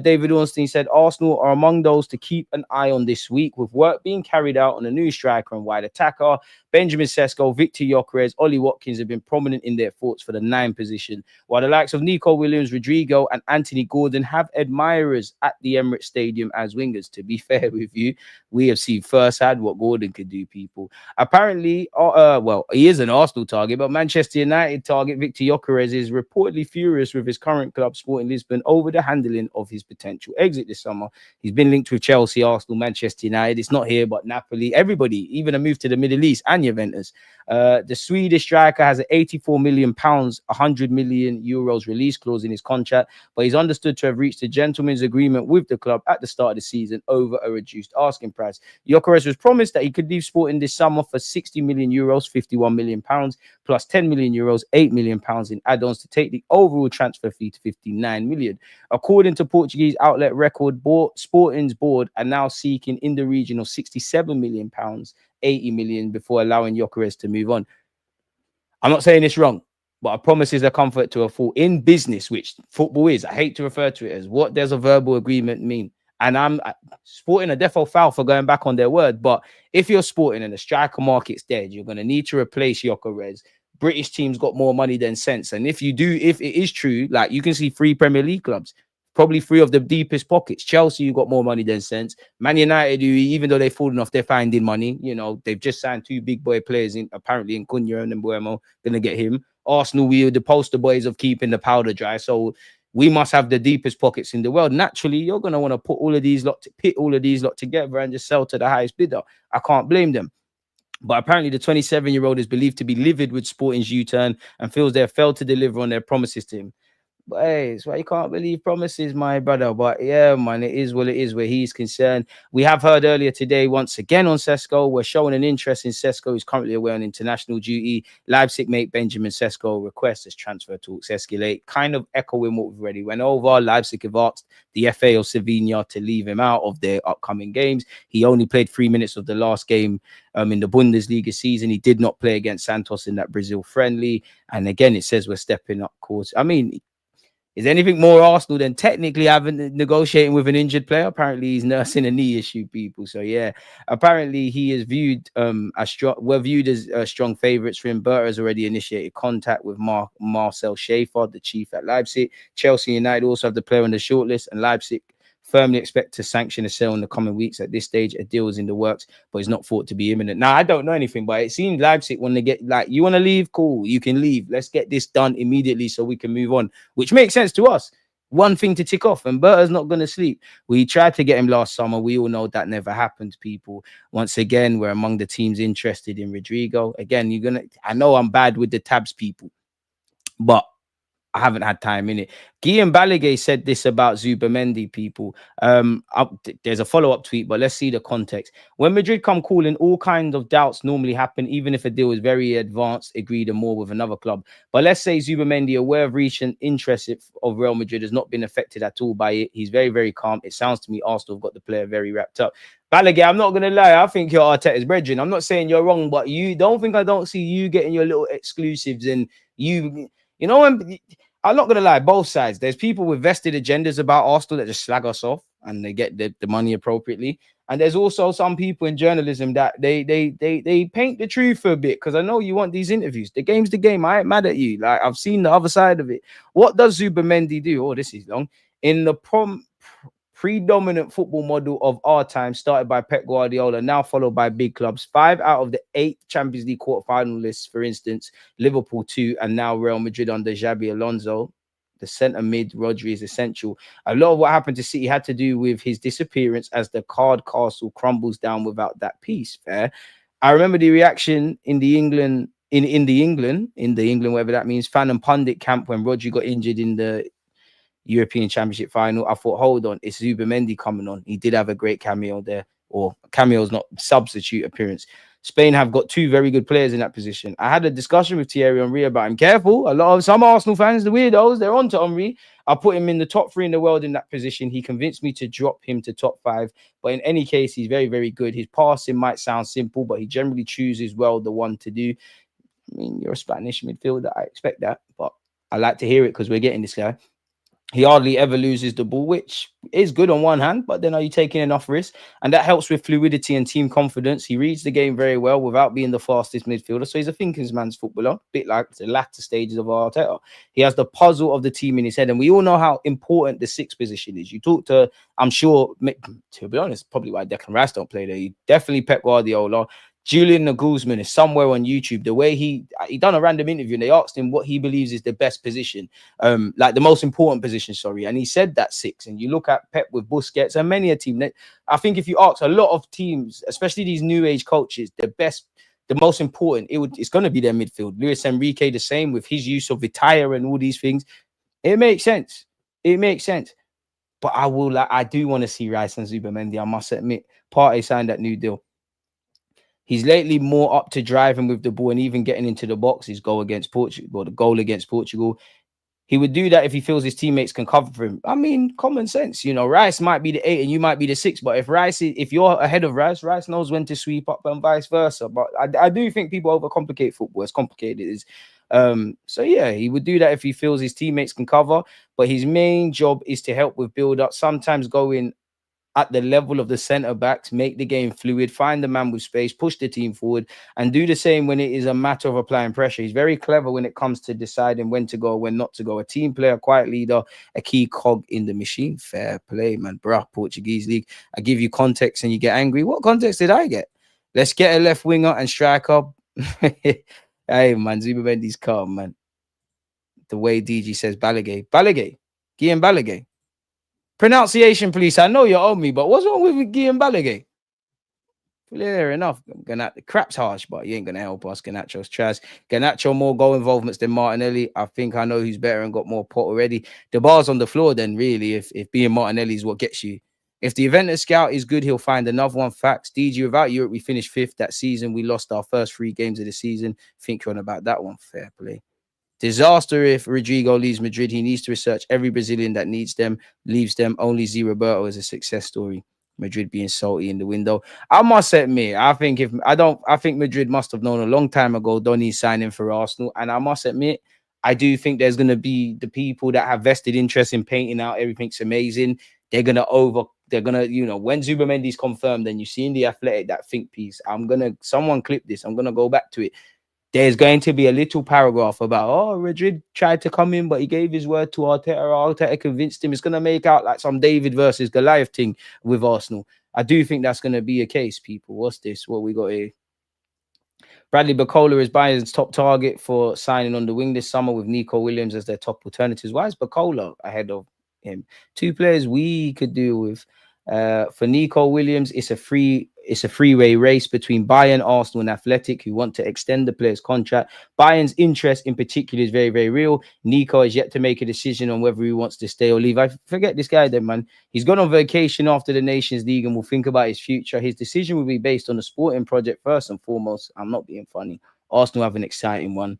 David Ornstein said, Arsenal are among those to keep an eye on this week with work being carried out on a new striker and wide attacker. Benjamin Sesko, Victor Gyokeres, Ollie Watkins have been prominent in their thoughts for the 9 position, while the likes of Nico Williams, Rodrigo and Anthony Gordon have admirers at the Emirates Stadium as wingers. To be fair with you, we have seen firsthand what Gordon could do, people. Apparently, well, he is an Arsenal target, but Manchester United target Victor Gyokeres is reportedly furious with his current club, Sporting Lisbon, over the handling of his potential exit this summer. He's been linked with Chelsea, Arsenal, Manchester United. It's not here, but Napoli, everybody, even a move to the Middle East and Juventus. The Swedish striker has an 84 million pounds, 100 million euros release clause in his contract, but he's understood to have reached a gentleman's agreement with the club at the start of the season over a reduced asking price. Gyokeres was promised that he could leave Sporting this summer for 60 million euros, 51 million pounds, plus 10 million euros, 8 million pounds in add-ons to take the overall transfer fee to 59 million. According to Portuguese outlet Record, Sporting's board are now seeking in the region of 67 million pounds, 80 million before allowing Gyokeres to move on. I'm not saying it's wrong, but a promise is a comfort to a fool. In business, which football is, I hate to refer to it as, what does a verbal agreement mean? And I'm Sporting a defo foul for going back on their word. But if you're Sporting and the striker market's dead, you're going to need to replace Gyokeres. British teams got more money than sense. And if it is true, like you can see 3 Premier League clubs, probably 3 of the deepest pockets. Chelsea, you got more money than sense. Man United, even though they've fallen off, they're finding money. You know, they've just signed 2 big boy players apparently in Cunha and Mbuemo, going to get him. Arsenal, we are the poster boys of keeping the powder dry. So we must have the deepest pockets in the world. Naturally, you're going to want to put all of these pit all of these lot together and just sell to the highest bidder. I can't blame them. But apparently the 27-year-old is believed to be livid with Sporting's U-turn and feels they have failed to deliver on their promises to him. But hey, it's why you can't believe promises, my brother. But yeah, man, it is what it is where he's concerned. We have heard earlier today, once again on Sesko, we're showing an interest in Sesko, who's currently away on international duty. Leipzig mate Benjamin Sesko requests as transfer talks escalate, kind of echoing what we've already went over. Leipzig have asked the FA of Sevilla to leave him out of their upcoming games. He only played 3 minutes of the last game in the Bundesliga season. He did not play against Santos in that Brazil friendly. And again, it says we're stepping up course. I mean, is anything more Arsenal than technically having negotiating with an injured player? Apparently, he's nursing a knee issue, people. So yeah, apparently he is viewed as strong. We're viewed as strong favourites for him. Berta has already initiated contact with Marcel Schäfer, the chief at Leipzig. Chelsea United also have the player on the shortlist, and Leipzig firmly expect to sanction a sale in the coming weeks. At this stage, a deal is in the works, but it's not thought to be imminent. Now, I don't know anything, but it seems Leipzig, when they get like, you want to leave, cool, you can leave. Let's get this done immediately so we can move on, which makes sense to us. One thing to tick off, and Berta's not going to sleep. We tried to get him last summer. We all know that never happened, people. Once again, we're among the teams interested in Rodrigo. Again, I know I'm bad with the tabs, people, but I haven't had time in it. Guillaume Balaguer said this about Zubimendi, people. There's a follow-up tweet, but let's see the context. When Madrid come calling, all kinds of doubts normally happen, even if a deal is very advanced, agreed and more with another club. But let's say Zubimendi, aware of recent interest of Real Madrid, has not been affected at all by it. He's very, very calm. It sounds to me Arsenal have got the player very wrapped up. Balaguer, I'm not going to lie. I think you're Arteta's brethren. I'm not saying you're wrong, but you don't think I don't see you getting your little exclusives and you know, when I'm not gonna lie, both sides. There's people with vested agendas about Arsenal that just slag us off and they get the money appropriately. And there's also some people in journalism that they paint the truth for a bit, because I know you want these interviews. The game's the game. I ain't mad at you. Like, I've seen the other side of it. What does Zubimendi do? Oh, this is long. In the predominant football model of our time, started by Pep Guardiola, now followed by big clubs. 5 out of the 8 Champions League quarterfinalists, for instance, Liverpool 2, and now Real Madrid under Xabi Alonso. The centre mid, Rodri, is essential. A lot of what happened to City had to do with his disappearance as the card castle crumbles down without that piece. Fair. I remember the reaction in the England, whatever that means, fan and pundit camp when Rodri got injured in the European Championship final. I thought, hold on, it's Zubimendi coming on. He did have a great cameo there, or cameo's not substitute appearance. Spain have got 2 very good players in that position. I had a discussion with Thierry Henry about him. Careful, some Arsenal fans, the weirdos, they're on to Henry. I put him in the top 3 in the world in that position. He convinced me to drop him to top 5. But in any case, he's very, very good. His passing might sound simple, but he generally chooses well the one to do. I mean, you're a Spanish midfielder. I expect that, but I like to hear it because we're getting this guy. He hardly ever loses the ball, which is good on one hand, but then are you taking enough risk? And that helps with fluidity and team confidence. He reads the game very well without being the fastest midfielder. So he's a thinking man's footballer, a bit like the latter stages of Arteta. He has the puzzle of the team in his head. And we all know how important the 6th position is. You talk to, I'm sure, to be honest, probably why Declan Rice don't play there. You definitely Pep Guardiola. Julian Nagelsmann is somewhere on YouTube. The way he done a random interview and they asked him what he believes is the best position, like the most important position, sorry. And he said that 6. And you look at Pep with Busquets and many a team. I think if you ask a lot of teams, especially these new age coaches, the best the most important, it's going to be their midfield. Luis Enrique, the same with his use of Vitaya and all these things. It makes sense. It makes sense. But I do want to see Rice and Zubimendi. I must admit, Partey signed that new deal. He's lately more up to driving with the ball and even getting into the box. His goal against Portugal, or the goal against Portugal. He would do that if he feels his teammates can cover for him. I mean, common sense. You know, Rice might be the 8 and you might be the 6. But if you're ahead of Rice, Rice knows when to sweep up and vice versa. But I do think people overcomplicate football. As complicated as so yeah, he would do that if he feels his teammates can cover. But his main job is to help with build up. Sometimes go in at the level of the centre backs, make the game fluid, find the man with space, push the team forward, and do the same when it is a matter of applying pressure. He's very clever when it comes to deciding when to go, when not to go. A team player, quiet leader, a key cog in the machine. Fair play, man. Bruh, Portuguese league. I give you context and you get angry. What context did I get? Let's get a left winger and striker. Hey, man, Zubimendi's calm, man. The way DG says Balaguer. Balaguer. Guillaume Balaguer. Pronunciation, please. I know you're on me, but what's wrong with Guillaume Balaguer? Fair enough. The crap's harsh, but you ain't gonna help us. Ganacho's trash. Ganacho more goal involvements than Martinelli. I think I know who's better and got more pot already. The bar's on the floor then, really, if being Martinelli is what gets you. If the Juventus scout is good, he'll find another one. Facts. DG, without Europe, we finished 5th that season. We lost our first 3 games of the season. Think you're on about that one. Fair play. Disaster if Rodrigo leaves Madrid. He needs to research every Brazilian that needs them, leaves them. Only Z Roberto is a success story. Madrid being salty in the window. I must admit, I think Madrid must have known a long time ago Donny's signing for Arsenal. And I must admit, I do think there's going to be the people that have vested interest in painting out everything's amazing. They're going to, you know, when Zubimendi's confirmed, then you see in the Athletic that think piece. Someone clip this. I'm going to go back to it. There's going to be a little paragraph about, Madrid tried to come in, but he gave his word to Arteta. Arteta convinced him. It's going to make out like some David versus Goliath thing with Arsenal. I do think that's going to be a case, people. What's this? What we got here? Bradley Bacola is Bayern's top target for signing on the wing this summer with Nico Williams as their top alternatives. Why is Bacola ahead of him? 2 players we could do with. For Nico Williams, it's a freeway race between Bayern, Arsenal, and Athletic, who want to extend the player's contract. Bayern's interest in particular is very, very real. Nico has yet to make a decision on whether he wants to stay or leave. I forget this guy then, man. He's gone on vacation after the Nations League and will think about his future. His decision will be based on the sporting project first and foremost. I'm not being funny. Arsenal have an exciting one.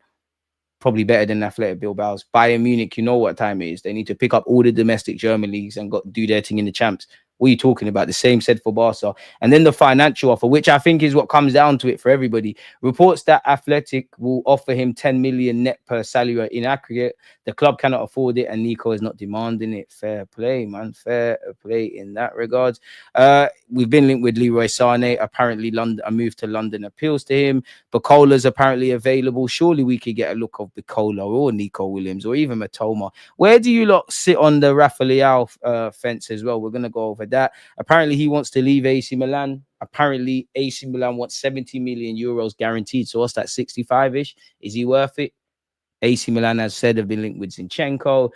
Probably better than Athletic Bilbao's. Bayern Munich, you know what time it is. They need to pick up all the domestic German leagues and do their thing in the champs. What are you talking about? The same said for Barca. And then the financial offer, which I think is what comes down to it for everybody. Reports that Athletic will offer him 10 million net per salary in aggregate. The club cannot afford it, and Nico is not demanding it. Fair play, man. Fair play in that regard. We've been linked with Leroy Sané. Apparently, a move to London appeals to him. Bacola's apparently available. Surely we could get a look of Bacola or Nico Williams or even Matoma. Where do you lot sit on the Rafa Leao fence as well? We're going to go over that. Apparently, he wants to leave AC Milan. Apparently, AC Milan wants 70 million euros guaranteed. So what's that, 65-ish? Is he worth it? AC Milan, as said, have been linked with Zinchenko.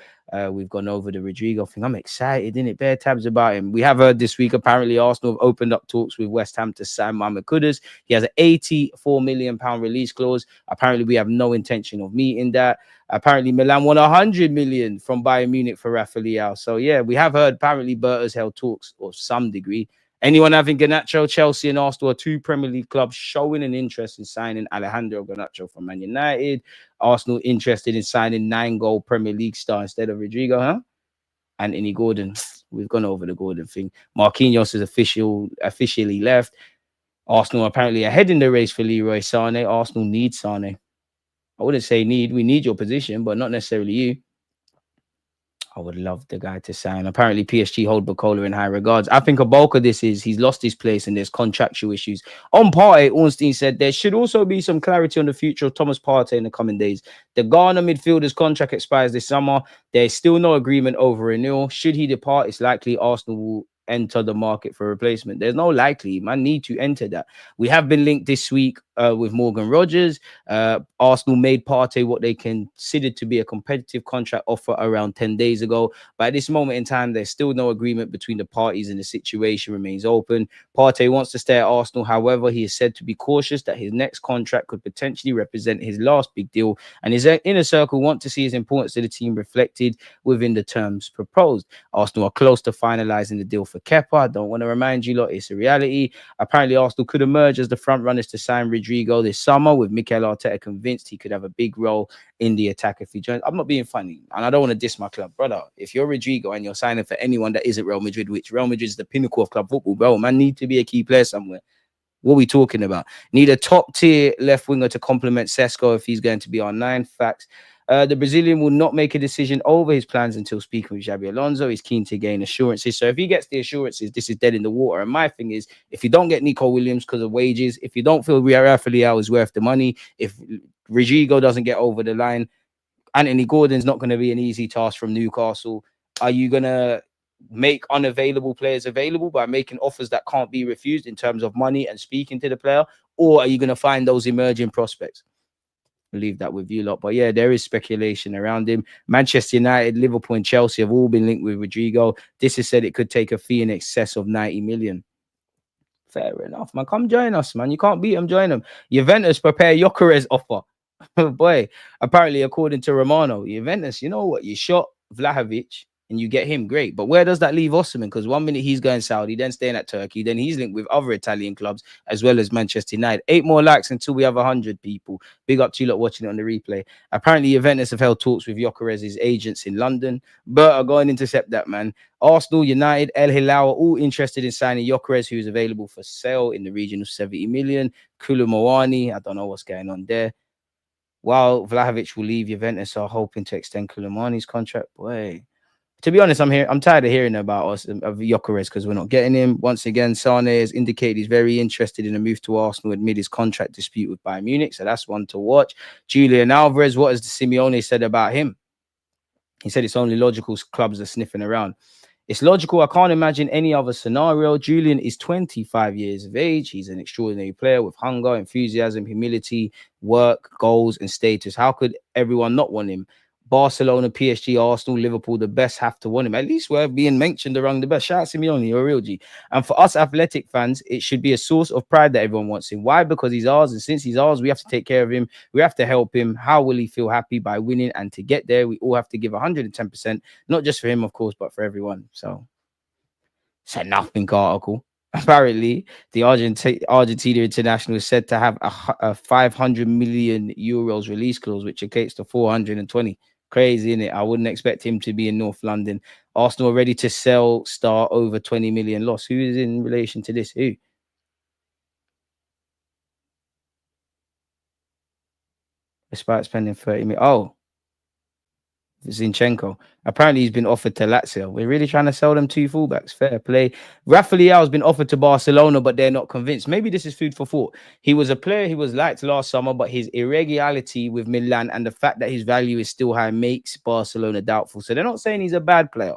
We've gone over the Rodrigo thing. I'm excited, isn't it? Bare tabs about him. We have heard this week, apparently, Arsenal have opened up talks with West Ham to sign Mohamed Kudus. He has an £84 million release clause. Apparently, we have no intention of meeting that. Apparently, Milan won 100 million from Bayern Munich for Rafa Leao. So, yeah, we have heard apparently Berta's held talks of some degree. Anyone having Garnacho, Chelsea and Arsenal are 2 Premier League clubs showing an interest in signing Alejandro Garnacho from Man United. Arsenal interested in signing 9-goal Premier League star instead of Rodrigo, huh? Anthony Gordon. We've gone over the Gordon thing. Marquinhos is officially left. Arsenal apparently ahead in the race for Leroy Sané. Arsenal needs Sané. I wouldn't say need. We need your position, but not necessarily you. I would love the guy to sign. Apparently, PSG hold Bacola in high regards. I think a bulk of this is he's lost his place and there's contractual issues. On Partey, Ornstein said there should also be some clarity on the future of Thomas Partey in the coming days. The Ghana midfielder's contract expires this summer. There's still no agreement over renewal. Should he depart, it's likely Arsenal will enter the market for replacement. There's no likely. Man need to enter that. We have been linked this week with Morgan Rogers. Arsenal made Partey what they considered to be a competitive contract offer around 10 days ago. But at this moment in time, there's still no agreement between the parties and the situation remains open. Partey wants to stay at Arsenal. However, he is said to be cautious that his next contract could potentially represent his last big deal, and his inner circle want to see his importance to the team reflected within the terms proposed. Arsenal are close to finalising the deal for Kepa. I don't want to remind you lot, it's a reality. Apparently, Arsenal could emerge as the front runners to sign Rodrigo this summer, with Mikel Arteta convinced he could have a big role in the attack if he joins. I'm not being funny, and I don't want to diss my club, brother. If you're Rodrigo and you're signing for anyone that isn't Real Madrid, which Real Madrid is the pinnacle of club football, bro, man, need to be a key player somewhere. What are we talking about? Need a top tier left winger to complement Sesko if he's going to be on 9. Facts. The Brazilian will not make a decision over his plans until speaking with Xabi Alonso. He's keen to gain assurances. So if he gets the assurances, this is dead in the water. And my thing is, if you don't get Nico Williams because of wages, if you don't feel Rafael is worth the money, if Rodrigo doesn't get over the line, Anthony Gordon's not going to be an easy task from Newcastle. Are you going to make unavailable players available by making offers that can't be refused in terms of money and speaking to the player? Or are you going to find those emerging prospects? I'll leave that with you lot. But yeah, there is speculation around him. Manchester United, Liverpool and Chelsea have all been linked with Rodrigo. This is said it could take a fee in excess of 90 million. Fair enough, man. Come join us, man. You can't beat them, join them. Juventus prepare Gyokeres offer. Boy, apparently, according to Romano, Juventus, you know what? You shot Vlahovic and you get him, great. But where does that leave Osimhen? Because 1 minute he's going Saudi, then staying at Turkey, then he's linked with other Italian clubs as well as Manchester United. 8 more likes until we have 100 people. Big up to you lot watching it on the replay. Apparently, Juventus have held talks with Gyokeres' agents in London, but are going to intercept that, man. Arsenal, United, El Hilal are all interested in signing Gyokeres, who is available for sale in the region of 70 million. Kulu Moani, I don't know what's going on there. While Vlahovic will leave, Juventus are hoping to extend Koulibaly's contract. Boy, to be honest, I'm tired of hearing about us of Gyokeres because we're not getting him. Once again, Sane has indicated he's very interested in a move to Arsenal amid his contract dispute with Bayern Munich, so that's one to watch. Julian Alvarez, what has Simeone said about him? He said it's only logical clubs are sniffing around. It's logical. I can't imagine any other scenario. Julian is 25 years of age. He's an extraordinary player with hunger, enthusiasm, humility, work, goals, and status. How could everyone not want him? Barcelona, PSG, Arsenal, Liverpool, the best have to want him. At least we're being mentioned around the best. Shout out Simeone, you're a real G. And for us athletic fans, it should be a source of pride that everyone wants him. Why? Because he's ours. And since he's ours, we have to take care of him. We have to help him. How will he feel happy by winning? And to get there, we all have to give 110%, not just for him, of course, but for everyone. So it's a nothing article. Apparently, the Argentina international is said to have a 500 million euros release clause, which equates to 420. Crazy, isn't it? I wouldn't expect him to be in North London. Arsenal are ready to sell star over 20 million loss. Who is in relation to this? Who? Despite spending 30 million. Oh, Zinchenko. Apparently, he's been offered to Lazio. We're really trying to sell them 2 fullbacks. Fair play. Rafael has been offered to Barcelona, but they're not convinced. Maybe this is food for thought. He was a player he was liked last summer, but his irregularity with Milan and the fact that his value is still high makes Barcelona doubtful. So they're not saying he's a bad player.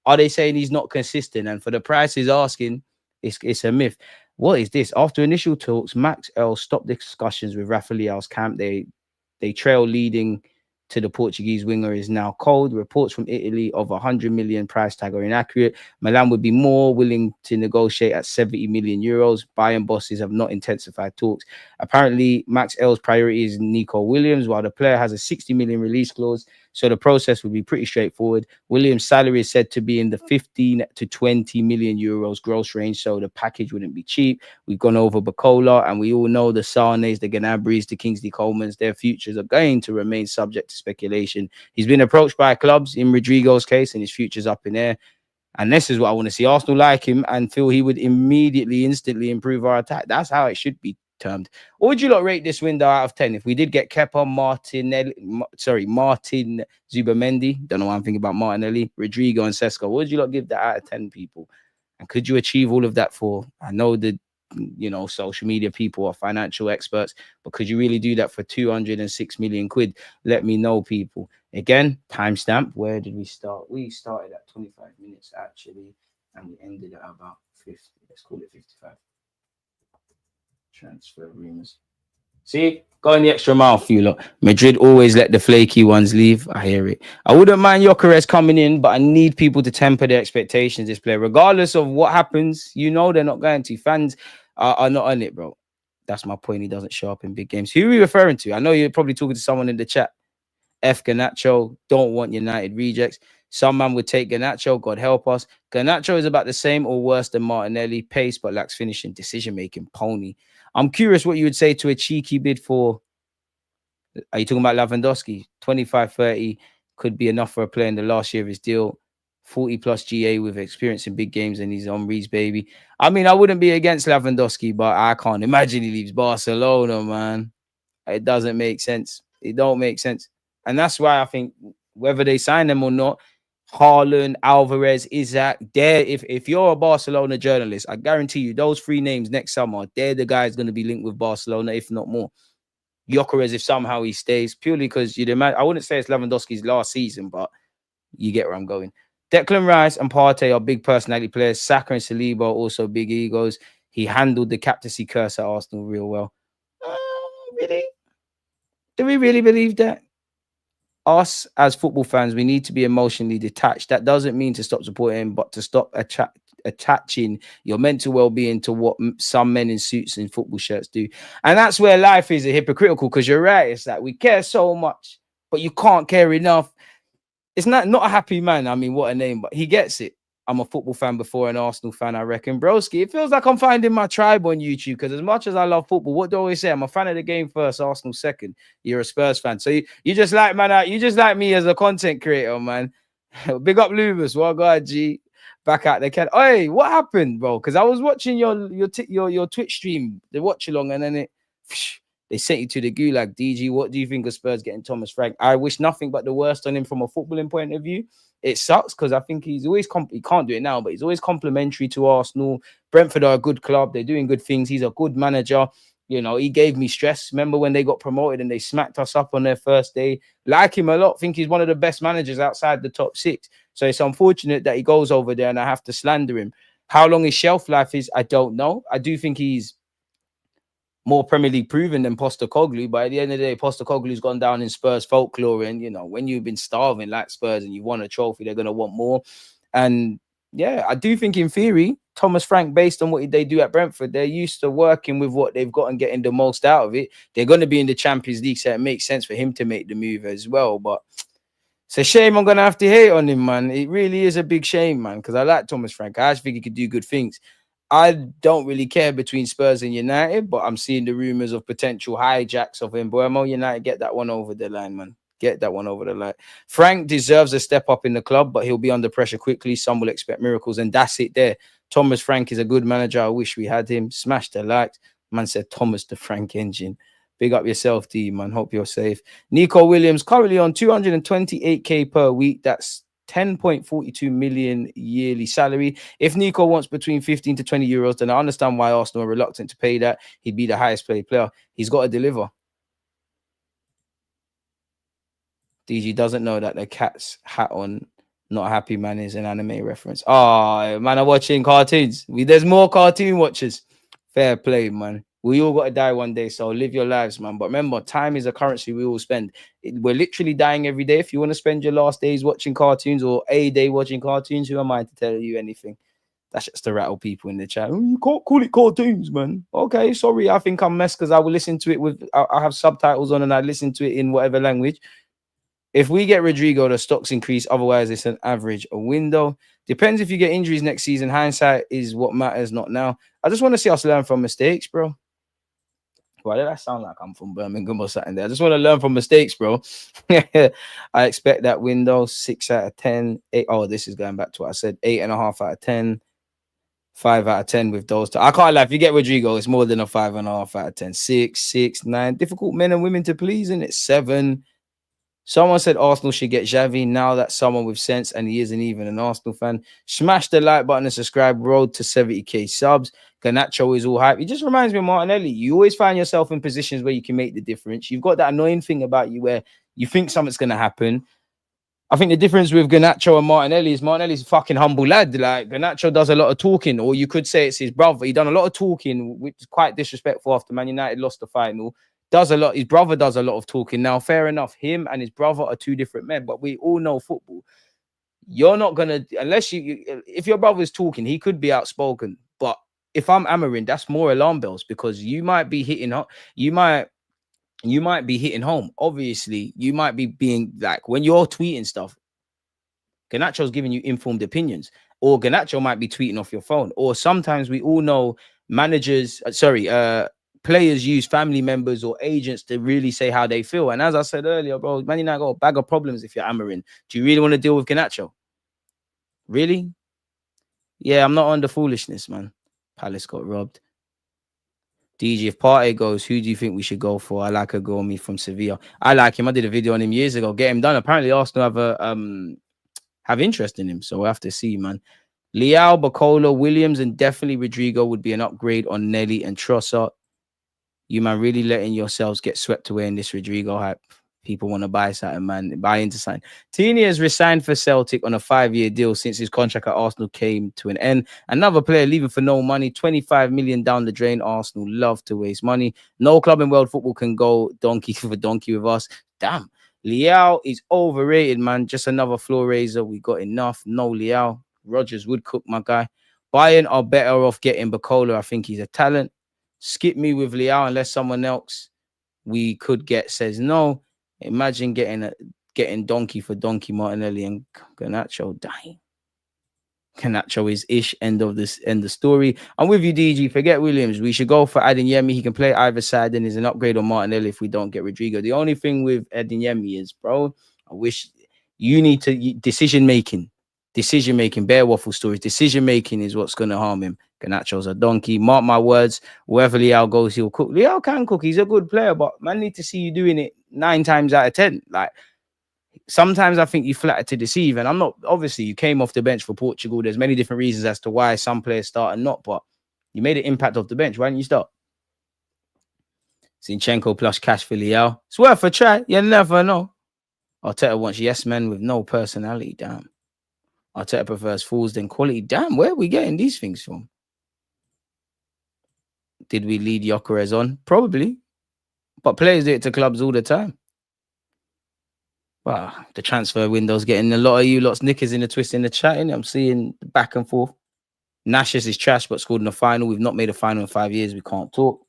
Are they saying he's not consistent? And for the price he's asking, it's a myth. What is this? After initial talks, Max L stopped discussions with Rafael's camp. They trail leading to the Portuguese winger is now cold. Reports from Italy of 100 million price tag are inaccurate. Milan would be more willing to negotiate at 70 million euros. Bayern bosses have not intensified talks. Apparently, Max L's priority is Nico Williams, while the player has a 60 million release clause. So the process would be pretty straightforward. Williams' salary is said to be in the 15 to 20 million euros gross range, so the package wouldn't be cheap. We've gone over Bacola, and we all know the Sarnes, the Gnabrys, the Kingsley Colemans, their futures are going to remain subject to speculation. He's been approached by clubs in Rodrigo's case, and his future's up in air. And this is what I want to see. Arsenal like him and feel he would instantly improve our attack. That's how it should be termed. What would you lot rate this window out of 10? If we did get Kepa, Martin Zubimendi, don't know what I'm thinking about Martinelli, Rodrigo and Sesko, what would you lot give that out of 10 people? And could you achieve all of that for, I know that, social media people are financial experts, but could you really do that for 206 million quid? Let me know, people. Again, timestamp. Where did we start? We started at 25 minutes, actually, and we ended at about 50. Let's call it 55. Transfer rumors. See, going the extra mile for you lot. Madrid always let the flaky ones leave. I hear it. I wouldn't mind Gyokeres coming in, but I need people to temper their expectations this player. Regardless of what happens, you know they're not going to. Fans are not on it, bro. That's my point. He doesn't show up in big games. Who are we referring to? I know you're probably talking to someone in the chat. F. Garnacho, don't want United rejects. Some man would take Garnacho, God help us. Garnacho is about the same or worse than Martinelli, pace but lacks finishing, decision-making, pony. I'm curious what you would say to a cheeky bid for, are you talking about Lewandowski? 25-30 could be enough for a player in the last year of his deal. 40 plus GA with experience in big games, and he's on Reed's baby. I mean, I wouldn't be against Lewandowski, but I can't imagine he leaves Barcelona, man. It doesn't make sense. It don't make sense. And that's why I think whether they sign them or not, Haaland, Alvarez, Isaac, if you're a Barcelona journalist, I guarantee you those three names next summer, they're the guys going to be linked with Barcelona, if not more. Gyokeres, if somehow he stays, purely because you'd imagine, I wouldn't say it's Lewandowski's last season, but you get where I'm going. Declan Rice and Partey are big personality players. Saka and Saliba are also big egos. He handled the captaincy curse at Arsenal real well. Really? Do we really believe that? Us as football fans, we need to be emotionally detached. That doesn't mean to stop supporting, but to stop attaching your mental well-being to what some men in suits and football shirts do. And that's where life is hypocritical, because you're right. It's like we care so much, but you can't care enough. It's not a happy man. I mean, what a name, but he gets it. I'm a football fan before an Arsenal fan, I reckon. Broski, it feels like I'm finding my tribe on YouTube, because as much as I love football, what do I always say? I'm a fan of the game first, Arsenal second. You're a Spurs fan. So you just like, man, you just like me as a content creator, man. Big up Lubus. Well, God, G. Back out there. Hey, what happened, bro? Because I was watching your Twitch stream, the watch along, and then they sent you to the gulag. DG, what do you think of Spurs getting Thomas Frank? I wish nothing but the worst on him from a footballing point of view. It sucks because I think he's always he can't do it now, but he's always complimentary to Arsenal. Brentford are a good club. They're doing good things. He's a good manager. You know, he gave me stress. Remember when they got promoted and they smacked us up on their first day? Like him a lot. Think he's one of the best managers outside the top six. So it's unfortunate that he goes over there and I have to slander him. How long his shelf life is, I don't know. I do think he's more Premier League proven than Postecoglou, but at the end of the day, Postecoglou's gone down in Spurs folklore, and you know, when you've been starving like Spurs and you won a trophy, they're going to want more. And yeah, I do think in theory, Thomas Frank, based on what they do at Brentford, they're used to working with what they've got and getting the most out of it. They're going to be in the Champions League, so it makes sense for him to make the move as well. But it's a shame I'm going to have to hate on him, man. It really is a big shame, man, because I like Thomas Frank. I actually think he could do good things. I don't really care between Spurs and United, but I'm seeing the rumors of potential hijacks of him. Boemo United, get that one over the line, man. Get that one over the line. Frank deserves a step up in the club, but he'll be under pressure quickly. Some will expect miracles, and that's it there. Thomas Frank is a good manager. I wish we had him. Smash the likes. Man said Thomas the Frank engine. Big up yourself, D, man. Hope you're safe. Nico Williams currently on 228k per week. That's 10.42 million yearly salary. If Nico wants between 15 to 20 euros, then I understand why Arsenal are reluctant to pay that. He'd be the highest paid player. He's got to deliver. DG doesn't know that the cat's hat on, not happy man, is an anime reference. Oh, man, I'm watching cartoons. There's more cartoon watchers. Fair play, man. We all got to die one day, so live your lives, man. But remember, time is a currency we all spend. We're literally dying every day. If you want to spend your last days watching cartoons or a day watching cartoons, who am I to tell you anything? That's just to rattle people in the chat. You can't call it cartoons, man. Okay, sorry. I think I'm messed because I will listen to it with, I have subtitles on and I listen to it in whatever language. If we get Rodrigo, the stocks increase. Otherwise, it's an average window. Depends if you get injuries next season. Hindsight is what matters, not now. I just want to see us learn from mistakes, bro. Why did I sound like I'm from Birmingham or something there? I just want to learn from mistakes, bro. I expect that window 6 out of 10. 8. Oh, this is going back to what I said. 8.5 out of 10. 5 out of 10 with those two. I can't lie. If you get Rodrigo, it's more than a 5.5 out of 10. 6, 9. Difficult men and women to please, and it's 7. Someone said Arsenal should get Xavi. Now that's someone with sense, and he isn't even an Arsenal fan. Smash the like button and subscribe. Road to 70k subs. Garnacho is all hype. It just reminds me of Martinelli. You always find yourself in positions where you can make the difference. You've got that annoying thing about you where you think something's going to happen. I think the difference with Garnacho and Martinelli is Martinelli's a fucking humble lad. Like, Garnacho does a lot of talking, or you could say it's his brother. He done a lot of talking, which is quite disrespectful after Man United lost the final. does a lot. His brother does a lot of talking now. Fair enough. Him and his brother are two different men, but we all know football. You're not gonna unless if your brother's talking, he could be outspoken. But if I'm Amarin, that's more alarm bells because you might be hitting home. You might be hitting home. Obviously, you might be being like when you're tweeting stuff. Ganacho's giving you informed opinions, or Ganacho might be tweeting off your phone. Or sometimes we all know players use family members or agents to really say how they feel. And as I said earlier, bro, Man United got a bag of problems if you're Amarin. Do you really want to deal with Ganacho? Really? Yeah, I'm not on the foolishness, man. Palace got robbed. DG, if Partey goes, who do you think we should go for? I like a Gomi from Sevilla. I like him. I did a video on him years ago. Get him done. Apparently, Arsenal have interest in him. So we'll have to see, man. Leao, Bacola, Williams, and definitely Rodrigo would be an upgrade on Nelly and Trossard. You, man, really letting yourselves get swept away in this Rodrigo hype. People want to buy something, man. Buy into sign. Tini has resigned for Celtic on a 5-year deal since his contract at Arsenal came to an end. Another player leaving for no money. 25 million down the drain. Arsenal love to waste money. No club in world football can go donkey for donkey with us. Damn. Leao is overrated, man. Just another floor raiser. We got enough. No Leao. Rodgers would cook, my guy. Bayern are better off getting Bacola. I think he's a talent. Skip me with Leao unless someone else we could get says no. Imagine getting donkey for donkey Martinelli and Garnacho dying. Garnacho is ish. End of story. I'm with you, DG. Forget Williams. We should go for Adeyemi. He can play either side and is an upgrade on Martinelli if we don't get Rodrigo. The only thing with Adeyemi is, bro, I wish you need to decision making. Bear waffle stories. Decision making is what's going to harm him. Garnacho's a donkey. Mark my words. Wherever Leao goes, he'll cook. Leao can cook. He's a good player, but man need to see you doing it 9 times out of 10. Like sometimes I think you flatter to deceive. And I'm not. Obviously, you came off the bench for Portugal. There's many different reasons as to why some players start and not. But you made an impact off the bench. Why didn't you start? Zinchenko plus cash for Leao. It's worth a try. You never know. Arteta wants yes men with no personality. Damn. Arteta prefers fools than quality. Damn, where are we getting these things from? Did we lead Gyokeres on? Probably. But players do it to clubs all the time. Wow, the transfer window's getting a lot of you lots knickers in the twist in the chat. I'm seeing the back and forth. Nash's is trash, but scored in the final. We've not made a final in 5 years. We can't talk.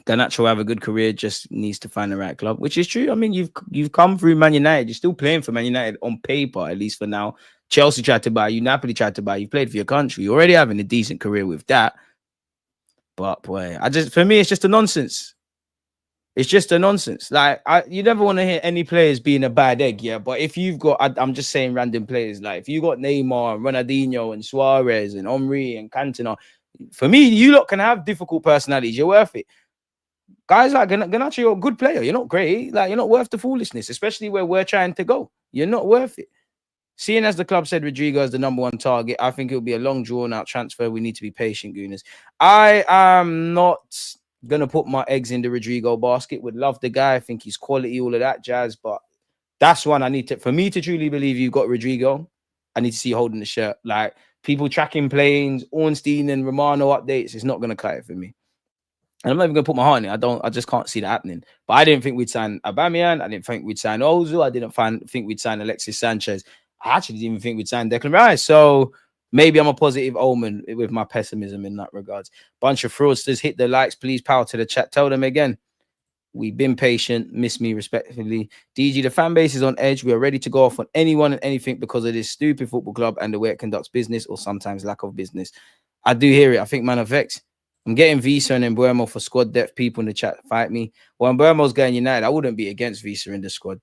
Garnacho will have a good career, just needs to find the right club, which is true. I mean, you've come through Man United. You're still playing for Man United on paper, at least for now. Chelsea tried to buy you. Napoli tried to buy you. You played for your country. You're already having a decent career with that. But boy, for me, it's just a nonsense. It's just a nonsense. Like you never want to hear any players being a bad egg, yeah. But if you've got, I'm just saying random players. Like if you got Neymar and Ronaldinho and Suarez and Henry and Cantona, for me, you lot can have difficult personalities. You're worth it. Guys like Garnacho, you're a good player. You're not great. Like you're not worth the foolishness, especially where we're trying to go. You're not worth it. Seeing as the club said Rodrigo is the #1 target, I think it'll be a long drawn-out transfer. We need to be patient, Gooners. I am not gonna put my eggs in the Rodrigo basket. Would love the guy. I think he's quality, all of that jazz. But that's one I need to. For me to truly believe you got Rodrigo, I need to see you holding the shirt. Like people tracking planes, Ornstein and Romano updates. It's not gonna cut it for me. And I'm not even going to put my heart in it. I just can't see that happening. But I didn't think we'd sign Aubameyang. I didn't think we'd sign Ozil. I didn't think we'd sign Alexis Sanchez. I actually didn't even think we'd sign Declan Rice. So maybe I'm a positive omen with my pessimism in that regards. Bunch of fraudsters, hit the likes. Please power to the chat. Tell them again. We've been patient. Miss me respectively. DG, the fan base is on edge. We are ready to go off on anyone and anything because of this stupid football club and the way it conducts business or sometimes lack of business. I do hear it. I think Man of X. I'm getting Visa and Mbuemo for squad depth. People in the chat fight me. Well, Mbuemo's going United. I wouldn't be against Visa in the squad.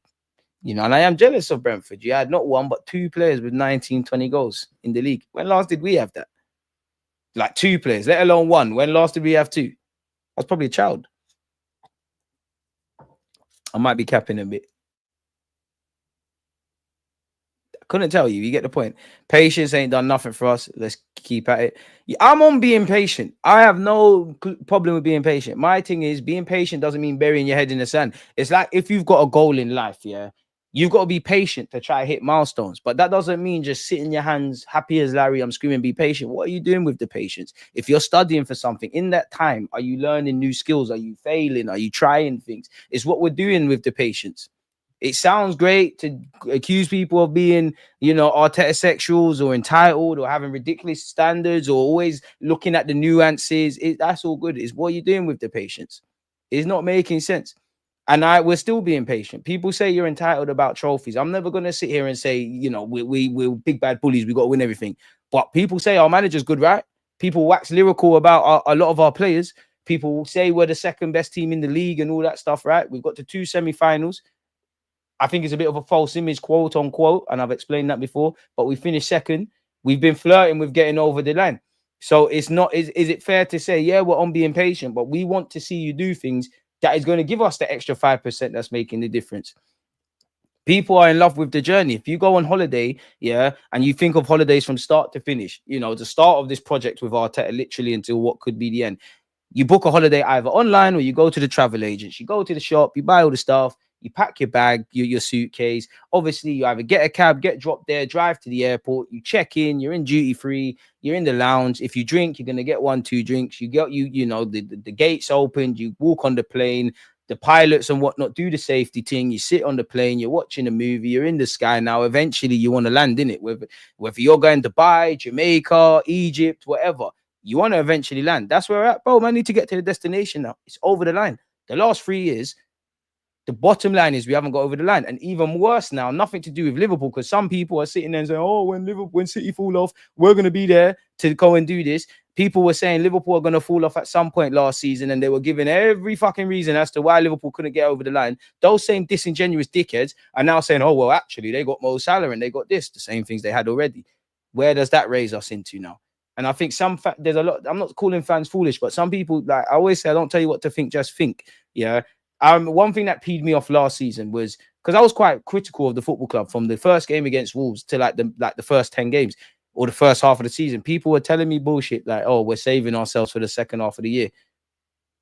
You know, and I am jealous of Brentford. You had not one, but 2 players with 19, 20 goals in the league. When last did we have that? Like 2 players, let alone 1. When last did we have 2? I was probably a child. I might be capping a bit. Couldn't tell you. You get the point. Patience ain't done nothing for us. Let's keep at it. I'm on being patient. I have no problem with being patient. My thing is being patient doesn't mean burying your head in the sand. It's like if you've got a goal in life, yeah, You've got to be patient to try to hit milestones. But that doesn't mean just sit in your hands, happy as Larry, I'm screaming, be patient. What are you doing with the patience? If you're studying for something, in that time, are you learning new skills? Are you failing? Are you trying things? It's what we're doing with the patience. It sounds great to accuse people of being, you know, Arteta sexuals or entitled or having ridiculous standards or always looking at the nuances. That's all good. It's what you're doing with the patience. It's not making sense. And we're still being patient. People say you're entitled about trophies. I'm never going to sit here and say, you know, we're big bad bullies. We got to win everything. But people say our manager's good, right? People wax lyrical about a lot of our players. People say we're the second best team in the league and all that stuff, right? We've got to 2 semi-finals. I think it's a bit of a false image, quote unquote, and I've explained that before. But we finished second. We've been flirting with getting over the line. So it's not. Is it fair to say, yeah, we're on being patient, but we want to see you do things that is going to give us the extra 5% that's making the difference. People are in love with the journey. If you go on holiday, yeah, and you think of holidays from start to finish, you know, the start of this project with Arteta, literally until what could be the end. You book a holiday either online or you go to the travel agents. You go to the shop, you buy all the stuff, you pack your bag, your suitcase. Obviously, you either get a cab, get dropped there, drive to the airport, you check in, you're in duty free, you're in the lounge. If you drink, you're gonna get 1-2 drinks. You know, the gates opened, you walk on the plane, the pilots and whatnot do the safety thing. You sit on the plane, you're watching a movie, you're in the sky now. Eventually, you want to land in it, whether you're going to Dubai, Jamaica, Egypt, whatever. You want to eventually land. That's where we're at, bro. Man, I need to get to the destination now. It's over the line. The last 3 years, the bottom line is we haven't got over the line. And even worse now, nothing to do with Liverpool, because some people are sitting there and saying, oh, when City fall off, we're going to be there to go and do this. People were saying Liverpool are going to fall off at some point last season, and they were giving every fucking reason as to why Liverpool couldn't get over the line. Those same disingenuous dickheads are now saying, oh, well, actually, they got Mo Salah and they got this, the same things they had already. Where does that raise us into now? And I think there's a lot. I'm not calling fans foolish, but some people, like I always say, I don't tell you what to think, just think. Yeah. One thing that peed me off last season was because I was quite critical of the football club from the first game against Wolves to like the first 10 games or the first half of the season. People were telling me bullshit like, oh, we're saving ourselves for the second half of the year.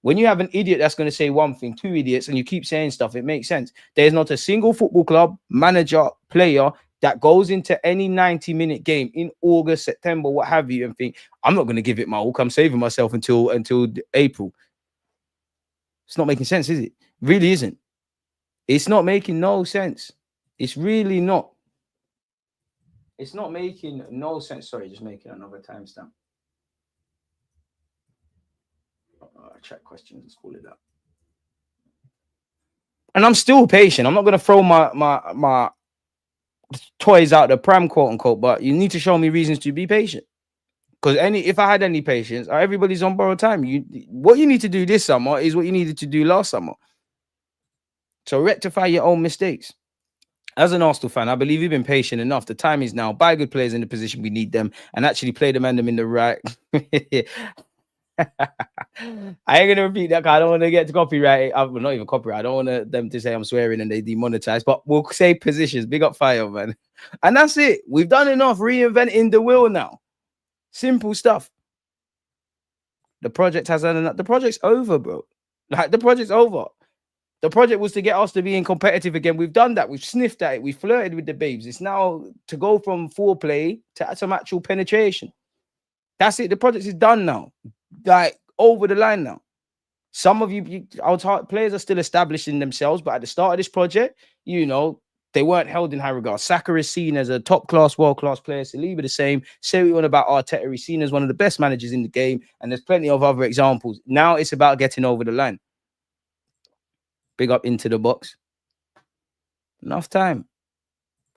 When you have an idiot that's going to say one thing, 2 idiots, and you keep saying stuff, it makes sense. There's not a single football club, manager, player that goes into any 90-minute game in August, September, what have you, and think, I'm not going to give it my all. I'm saving myself until April. It's not making sense, is it? Really isn't. It's not making no sense. It's really not. It's not making no sense. Sorry, just making another timestamp. Chat questions, let's call it that. And I'm still patient. I'm not going to throw my toys out the pram, quote unquote, but you need to show me reasons to be patient. Because if I had any patience, everybody's on borrowed time. What you need to do this summer is what you needed to do last summer. So rectify your own mistakes. As an Arsenal fan, I believe you've been patient enough. The time is now. Buy good players in the position we need them and actually play them and them in the right. I ain't gonna repeat that because I don't want to get to copyright. Well, not even copyright. I don't want them to say I'm swearing and they demonetize. But we'll say positions. Big up fire, man. And that's it. We've done enough reinventing the wheel now. Simple stuff. The project has done enough. The project's over, bro. Like the project's over. The project was to get us to being competitive again. We've done that. We've sniffed at it. We flirted with the babes. It's now to go from foreplay to some actual penetration. That's it. The project is done now. Like over the line now. Some of our players are still establishing themselves, but at the start of this project, you know, they weren't held in high regard. Saka is seen as a top-class, world-class player. Saliba the same. Say what you want about Arteta. He's seen as one of the best managers in the game, and there's plenty of other examples. Now it's about getting over the line. Big up into the box. Enough time.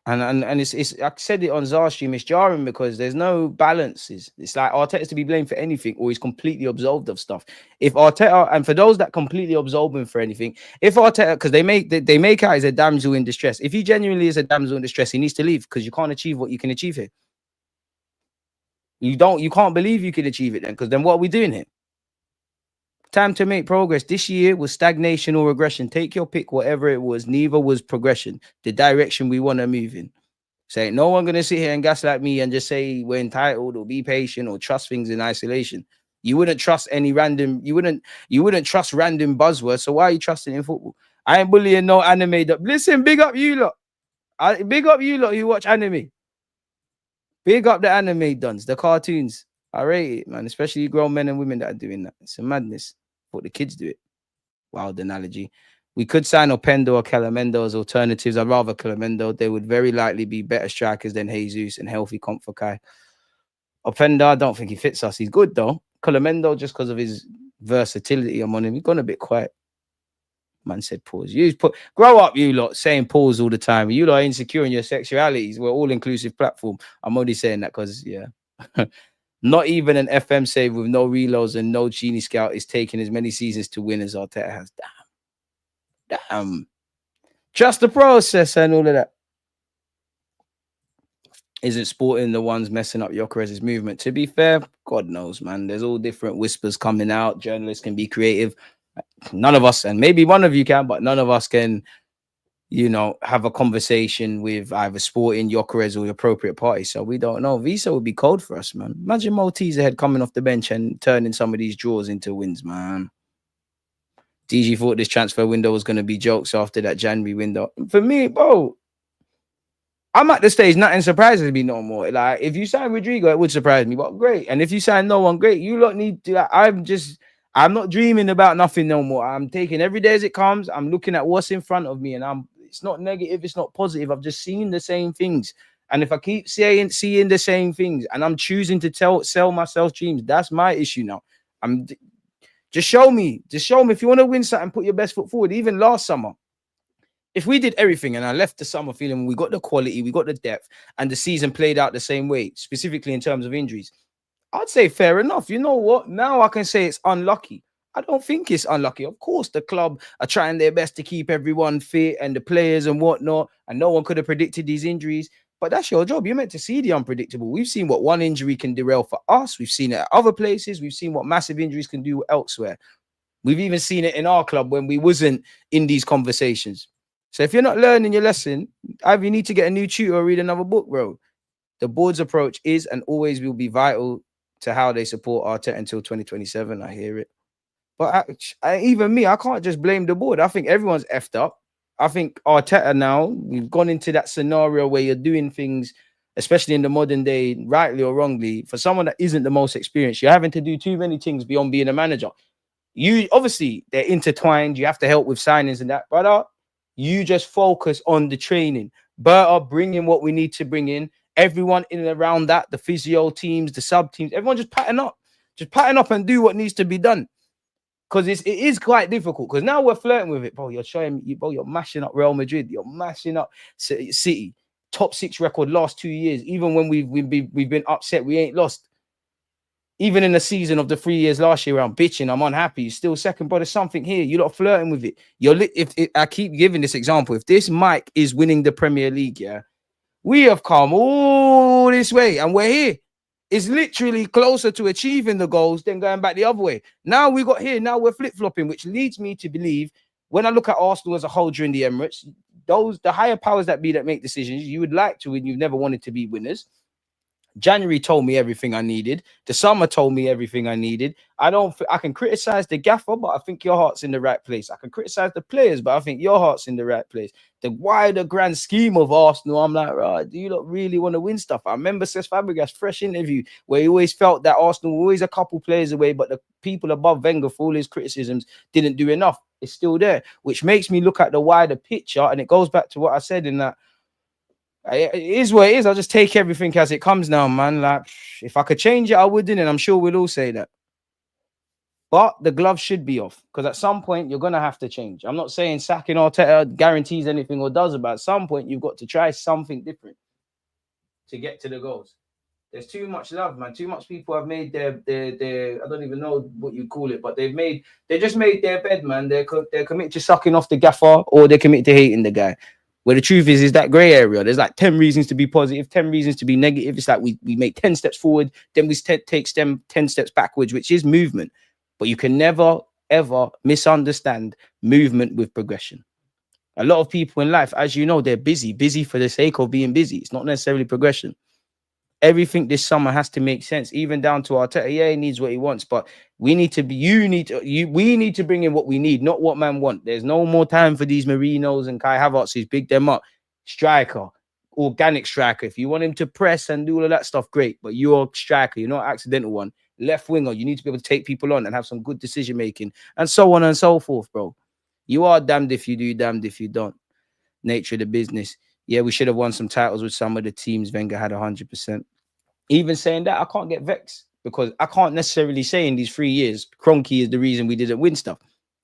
And it's I said it on Zarstream, it's jarring because there's no balances. It's like Arteta's to be blamed for anything or he's completely absolved of stuff. If Arteta, and for those that completely absolve him for anything, if Arteta, because they make out he's a damsel in distress. If he genuinely is a damsel in distress, he needs to leave because you can't achieve what you can achieve here. You can't believe you can achieve it then, because then what are we doing here? Time to make progress. This year was stagnation or regression. Take your pick, whatever it was. Neither was progression. The direction we want to move in. Say no one gonna sit here and gaslight me and just say we're entitled or be patient or trust things in isolation. You wouldn't trust any random. You wouldn't trust random buzzwords. So why are you trusting in football? I ain't bullying no anime. Listen, big up you lot. Big up you lot who watch anime. Big up the anime dons, the cartoons. I rate it, man. Especially grown men and women that are doing that. It's a madness. But the kids do it. Wild analogy. We could sign Opendo or Calamendo as alternatives. I'd rather Calamendo. They would very likely be better strikers than Jesus and healthy comfort Kai. Openda, I don't think he fits us. He's good though. Calamendo, just because of his versatility, I'm on him. He's gone a bit quiet. Man said pause. Grow up, you lot, saying pause all the time. You lot are insecure in your sexualities. We're all inclusive platform. I'm only saying that because, yeah. Not even an FM save with no reloads and no Genie Scout is taking as many seasons to win as Arteta has. Damn. Trust the process and all of that. Isn't Sporting the ones messing up Gyokeres' movement? To be fair, God knows, man. There's all different whispers coming out. Journalists can be creative. None of us, and maybe one of you can, but none of us can, have a conversation with either Sporting, Gyokeres, or the appropriate party. So we don't know. Visa would be cold for us, man. Imagine Maltese ahead coming off the bench and turning some of these draws into wins, man. DG thought this transfer window was going to be jokes after that January window. For me, bro, I'm at the stage, nothing surprises me no more. Like, if you sign Rodrigo, it would surprise me, but great. And if you sign no one, great. You lot need to, I'm not dreaming about nothing no more. I'm taking every day as it comes. I'm looking at what's in front of me, and it's not negative, it's not positive. I've just seen the same things. And if I keep seeing the same things and I'm choosing to sell myself dreams, that's my issue now. Just show me. If you want to win something, put your best foot forward. Even last summer, if we did everything and I left the summer feeling we got the quality, we got the depth, and the season played out the same way, specifically in terms of injuries, I'd say fair enough. You know what? Now I can say it's unlucky. I don't think it's unlucky. Of course, the club are trying their best to keep everyone fit and the players and whatnot, and no one could have predicted these injuries. But that's your job. You're meant to see the unpredictable. We've seen what one injury can derail for us. We've seen it at other places. We've seen what massive injuries can do elsewhere. We've even seen it in our club when we wasn't in these conversations. So if you're not learning your lesson, either you need to get a new tutor or read another book, bro. The board's approach is and always will be vital to how they support Arteta until 2027. I hear it. But even me, I can't just blame the board. I think everyone's effed up. I think Arteta now, we've gone into that scenario where you're doing things, especially in the modern day, rightly or wrongly, for someone that isn't the most experienced, you're having to do too many things beyond being a manager. You obviously, they're intertwined. You have to help with signings and that. Brother, you just focus on the training. Berta, bring in what we need to bring in. Everyone in and around that, the physio teams, the sub teams, everyone just pattern up. Just pattern up and do what needs to be done. Because it is quite difficult. Because now we're flirting with it, bro. You're showing me, bro, you're mashing up Real Madrid. You're mashing up City. Top 6 record last 2 years. Even when we've been upset, we ain't lost. Even in the season of the 3 years last year, I'm bitching, I'm unhappy. Still second, but there's something here. You're not flirting with it. If I keep giving this example, if this Mike is winning the Premier League, yeah, we have come all this way and we're here. It's literally closer to achieving the goals than going back the other way. Now we got here. Now we're flip-flopping, which leads me to believe when I look at Arsenal as a whole during the Emirates, the higher powers that make decisions, you would like to win. You've never wanted to be winners. January told me everything I needed. The summer told me everything I needed. I can criticize the gaffer, but I think your heart's in the right place. I can criticize the players, but I think your heart's in the right place. The wider grand scheme of Arsenal, I'm like, right, do you not really want to win stuff? I remember Cesc Fabregas' fresh interview where he always felt that Arsenal were always a couple players away, but the people above Wenger, for all his criticisms, didn't do enough. It's still there, which makes me look at the wider picture, and it goes back to what I said in that it is what it is. I'll just take everything as it comes now, man. Like, if I could change it, I wouldn't, and I'm sure we'll all say that. But the glove should be off, because at some point, you're going to have to change. I'm not saying sacking Arteta guarantees anything or does, but at some point, you've got to try something different to get to the goals. There's too much love, man. Too much people have made their I don't even know what you call it, but they just made their bed, man. They're committed to sucking off the gaffer, or they're committed to hating the guy. Where the truth is that grey area. There's like 10 reasons to be positive, 10 reasons to be negative. It's like we make 10 steps forward, then we take 10 steps backwards, which is movement. But you can never, ever misunderstand movement with progression. A lot of people in life, as you know, they're busy for the sake of being busy. It's not necessarily progression. Everything this summer has to make sense, even down to Arteta. Yeah, he needs what he wants, but we need to bring in what we need, not what man want. There's no more time for these Marinos and Kai Havertz who's big them up. striker, organic striker. If you want him to press and do all of that stuff, great. But you're a striker, you're not an accidental one. Left winger, you need to be able to take people on and have some good decision making, and so on and so forth, bro. You are damned if you do, damned if you don't. Nature of the business. Yeah, we should have won some titles with some of the teams Wenger had 100%. Even saying that, I can't get vexed because I can't necessarily say in these 3 years, Kroenke is the reason we didn't win stuff.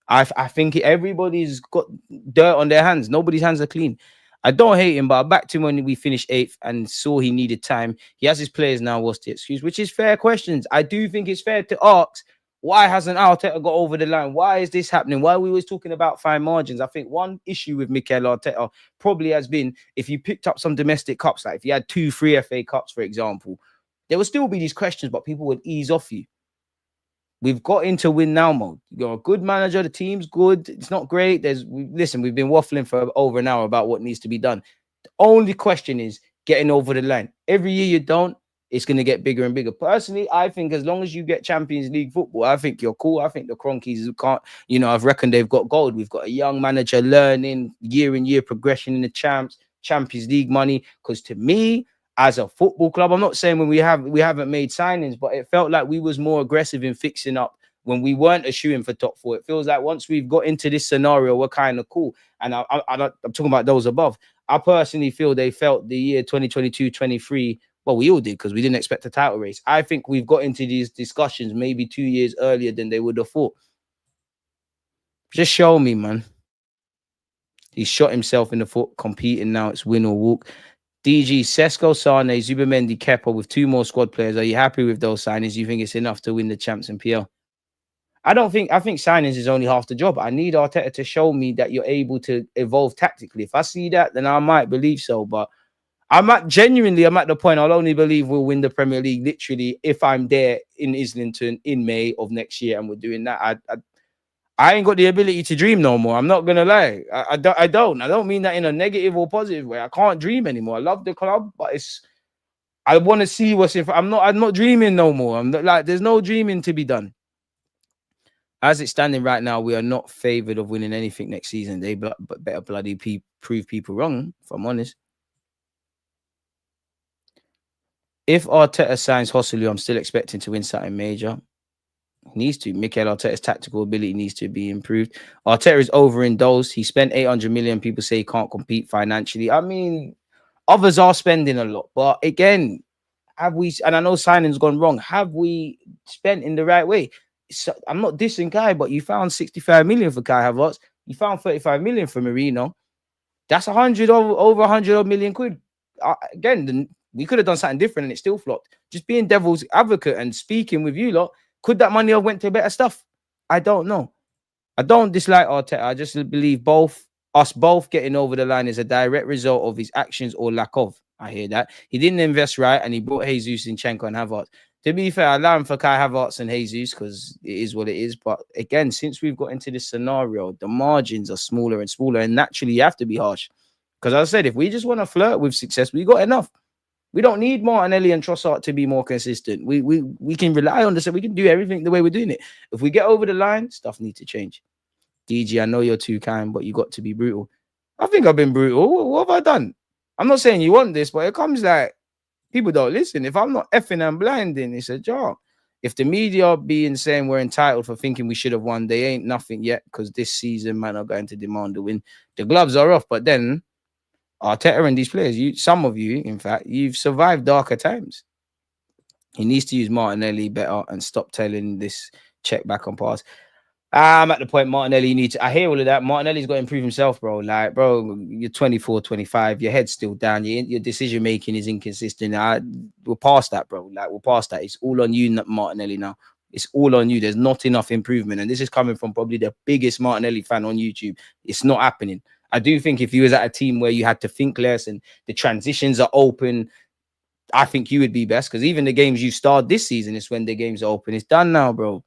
I think everybody's got dirt on their hands. Nobody's hands are clean. I don't hate him, but I backed him when we finished 8th and saw he needed time. He has his players now. What's the excuse? Which is fair questions. I do think it's fair to ask, why hasn't Arteta got over the line? Why is this happening? Why are we always talking about fine margins? I think one issue with Mikel Arteta probably has been, if you picked up some domestic cups, like if you had 2-3 FA Cups, for example, there will still be these questions, but people would ease off you. We've got into win now mode. You're a good manager. The team's good. It's not great. Listen, we've been waffling for over an hour about what needs to be done. The only question is getting over the line. Every year you don't, it's going to get bigger and bigger. Personally, I think as long as you get Champions League football, I think you're cool. I think the Kroenkes can't, I've reckoned they've got gold. We've got a young manager learning year in year progression in the Champions League money. Because to me, as a football club, I'm not saying when we haven't made signings, but it felt like we was more aggressive in fixing up when we weren't a shooing for top 4. It feels like once we've got into this scenario, we're kind of cool. And I'm talking about those above. I personally feel they felt the year 2022-23. Well, we all did because we didn't expect a title race. I think we've got into these discussions maybe 2 years earlier than they would have thought. Just show me, man. He shot himself in the foot competing now. It's win or walk. DG, Sesko, Sane, Zubimendi, Kepa with 2 more squad players. Are you happy with those signings? Do you think it's enough to win the champs and PL? I think signings is only half the job. I need Arteta to show me that you're able to evolve tactically. If I see that, then I might believe so. But I'm at the point I'll only believe we'll win the Premier League literally if I'm there in Islington in May of next year and we're doing that. I ain't got the ability to dream no more. I'm not gonna lie. I don't mean that in a negative or positive way. I can't dream anymore. I love the club, but I want to see what's in front. I'm not dreaming no more. I'm not, like, there's no dreaming to be done. As it's standing right now, we are not favoured of winning anything next season. They better bloody prove people wrong, if I'm honest. If Arteta signs Hosselu, I'm still expecting to win something major. Needs to. Mikel Arteta's tactical ability needs to be improved. Arteta is overindulged. He spent 800 million. People say he can't compete financially. I mean, others are spending a lot, but again, have we? And I know signing's gone wrong. Have we spent in the right way? So, I'm not dissing Kai, but you found 65 million for Kai Havertz. You found 35 million for Marino. That's over 100 million quid. Again, we could have done something different and it still flopped. Just being devil's advocate and speaking with you lot. Could that money have went to better stuff? I don't know. I don't dislike Arteta. I just believe us both getting over the line is a direct result of his actions or lack of. I hear that. He didn't invest right and he brought Jesus, Zinchenko and Havertz. To be fair, I allow him for Kai Havertz and Jesus because it is what it is. But again, since we've got into this scenario, the margins are smaller and smaller. And naturally, you have to be harsh. Because as I said, if we just want to flirt with success, we got enough. We don't need Martinelli and Trossard to be more consistent. We can rely on this and we can do everything the way we're doing it. If we get over the line, stuff needs to change. DG, I know you're too kind, but you got to be brutal. I think I've been brutal. What have I done? I'm not saying you want this, but it comes like people don't listen. If I'm not effing and blinding, it's a job. If the media being saying we're entitled for thinking we should have won, they ain't nothing yet because this season, man, are going to demand the win. The gloves are off, but then Arteta and these players, some of you, in fact, you've survived darker times. He needs to use Martinelli better and stop telling this check back on pass. I'm at the point Martinelli I hear all of that. Martinelli's got to improve himself, bro. Like, bro, you're 24, 25. Your head's still down. Your decision making is inconsistent. We're past that, bro. Like, we're past that. It's all on you, Martinelli, now. It's all on you. There's not enough improvement. And this is coming from probably the biggest Martinelli fan on YouTube. It's not happening. I do think if you was at a team where you had to think less and the transitions are open, I think you would be best. Because even the games you starred this season is when the games are open. It's done now, bro.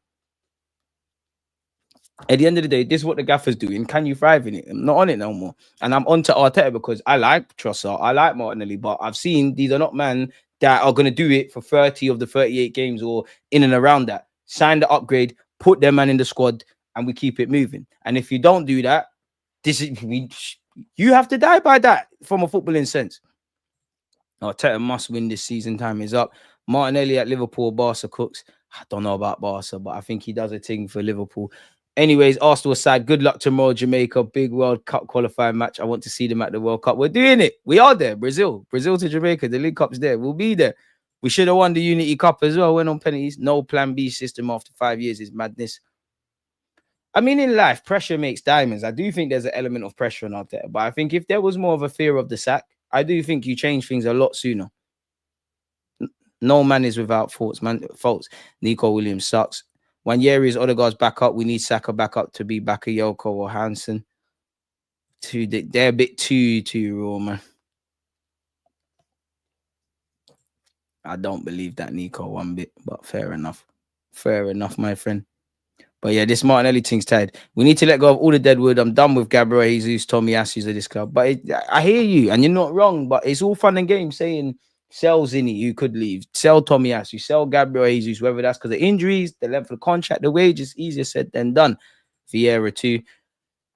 At the end of the day, this is what the gaffer's doing. Can you thrive in it? I'm not on it no more. And I'm on to Arteta because I like Trossard. I like Martinelli. But I've seen these are not men that are going to do it for 30 of the 38 games or in and around that. Sign the upgrade, put their man in the squad, and we keep it moving. And if you don't do that, You have to die by that from a footballing sense. Arteta must win this season. Time is up. Martinelli at Liverpool, Barca cooks. I don't know about Barca, but I think he does a thing for Liverpool. Anyways, Arsenal aside, good luck tomorrow, Jamaica. Big World Cup qualifying match. I want to see them at the World Cup. We're doing it. We are there. Brazil to Jamaica. The League Cup's there. We'll be there. We should have won the Unity Cup as well. Went on penalties. No plan B system after 5 years is madness. I mean, in life, pressure makes diamonds. I do think there's an element of pressure on Arteta, but I think if there was more of a fear of the sack, I do think you change things a lot sooner. No man is without faults, man. Faults. Nico Williams sucks. Wanyeri is Odegaard's backup. We need Saka backup to be Bakayoko or Hansen. They're a bit too raw, man. I don't believe that Nico one bit, but fair enough. Fair enough, my friend. But yeah, this Martinelli thing's tired. We need to let go of all the deadwood. I'm done with Gabriel Jesus, Tommy Assis of this club. But I hear you, and you're not wrong. But it's all fun and games saying sell Zinni, you could leave. Sell Tommy Assis, sell Gabriel Jesus, whether that's because of injuries, the length of the contract, the wages, easier said than done. Vieira too.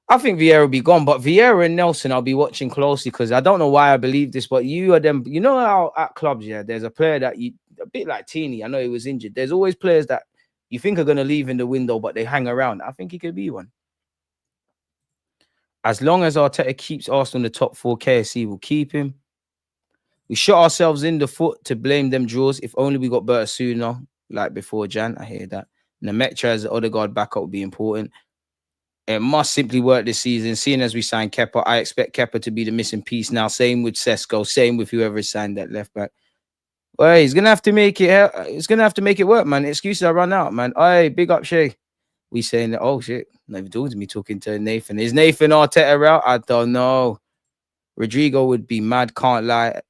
I think Vieira will be gone, but Vieira and Nelson, I'll be watching closely because I don't know why I believe this, but you are them. You know how at clubs, yeah, there's a player that you a bit like Teeny. I know he was injured. There's always players that you think are going to leave in the window, but they hang around. I think he could be one. As long as Arteta keeps Arsenal in the top 4, KSC will keep him. We shot ourselves in the foot to blame them draws. If only we got better sooner, like before Jan. I hear that. Nemetra as the Odegaard backup will be important. It must simply work this season. Seeing as we signed Kepa, I expect Kepa to be the missing piece now. Same with Sesko. Same with whoever signed that left back. Well, he's gonna have to make it. He's gonna have to make it work, man. Excuses are run out, man. Hey, big up Shay. We saying that. Oh shit, not even talking to me. Talking to Nathan. Is Nathan Arteta out? I don't know. Rodrigo would be mad. Can't lie.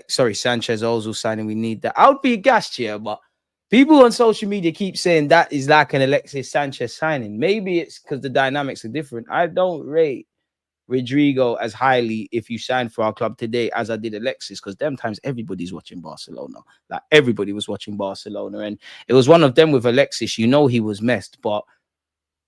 Sorry, Sanchez Ozil signing. We need that. I would be gassed here, but people on social media keep saying that is like an Alexis Sanchez signing. Maybe it's because the dynamics are different. I don't rate Rodrigo as highly if you sign for our club today as I did Alexis, because them times everybody's watching Barcelona. Like everybody was watching Barcelona, and it was one of them with Alexis. You know he was messed, but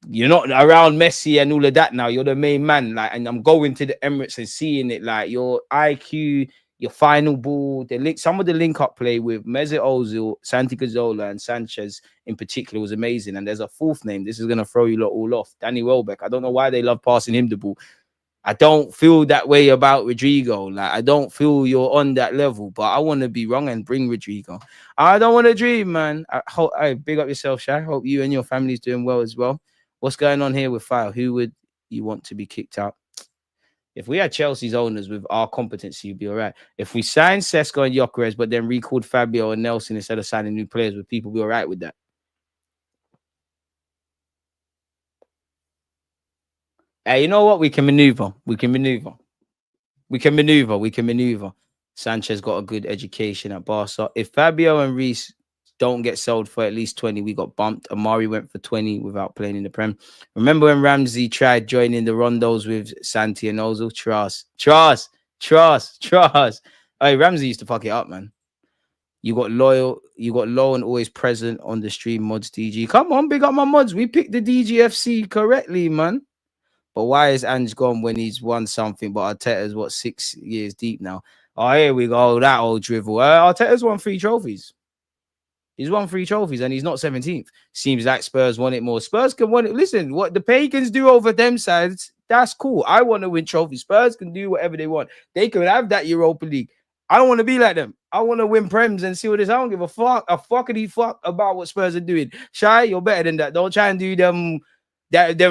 you're not around Messi and all of that now. You're the main man. Like, and I'm going to the Emirates and seeing it. Like your IQ, your final ball, some of the link-up play with Mesut Ozil, Santi Cazorla, and Sanchez in particular was amazing. And there's a fourth name. This is going to throw you lot all off. Danny Welbeck. I don't know why they love passing him the ball. I don't feel that way about Rodrigo. Like, I don't feel you're on that level, but I want to be wrong and bring Rodrigo. I don't want to dream, man. I big up yourself, Shay. Hope you and your family's doing well as well. What's going on here with File? Who would you want to be kicked out? If we had Chelsea's owners with our competency, you'd be all right. If we signed Sesko and Gyokeres, but then recalled Fabio and Nelson instead of signing new players, would people be all right with that? Hey, you know what? We can maneuver. Sanchez got a good education at Barca. If Fabio and Reece don't get sold for at least 20, we got bumped. Amari went for 20 without playing in the Prem. Remember when Ramsey tried joining the rondos with Santi and Ozil? Trust. Hey, Ramsey used to fuck it up, man. You got low and always present on the stream, mods DG. Come on, big up my mods. We picked the DGFC correctly, man. But why is Ange gone when he's won something? But Arteta's, 6 years deep now? Oh, here we go. That old drivel. Arteta's won 3 trophies. He's won 3 trophies and he's not 17th. Seems like Spurs want it more. Spurs can win it. Listen, what the Pagans do over them sides, that's cool. I want to win trophies. Spurs can do whatever they want. They can have that Europa League. I don't want to be like them. I want to win Prems and see what it is. I don't give a fuckity fuck about what Spurs are doing. Shy, you're better than that. Don't try and do them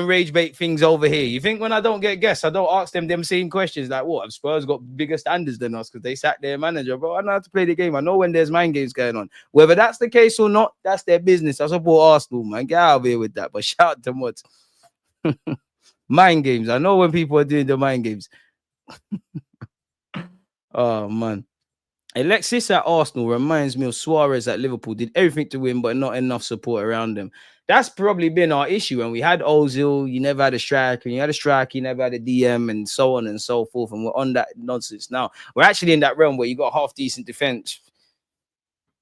rage bait things over here. You think when I don't get guests, I don't ask them same questions like, what, have Spurs got bigger standards than us because they sacked their manager? Bro, I know how to play the game. I know when there's mind games going on. Whether that's the case or not, that's their business. I support Arsenal, man. Get out of here with that. But shout out to Mods. Mind games. I know when people are doing the mind games. Oh, man. Alexis at Arsenal reminds me of Suarez at Liverpool. Did everything to win, but not enough support around them. That's probably been our issue. When we had Ozil, you never had a striker. And you had a striker, you never had a DM, and so on and so forth. And we're on that nonsense now. We're actually in that realm where you got half decent defense.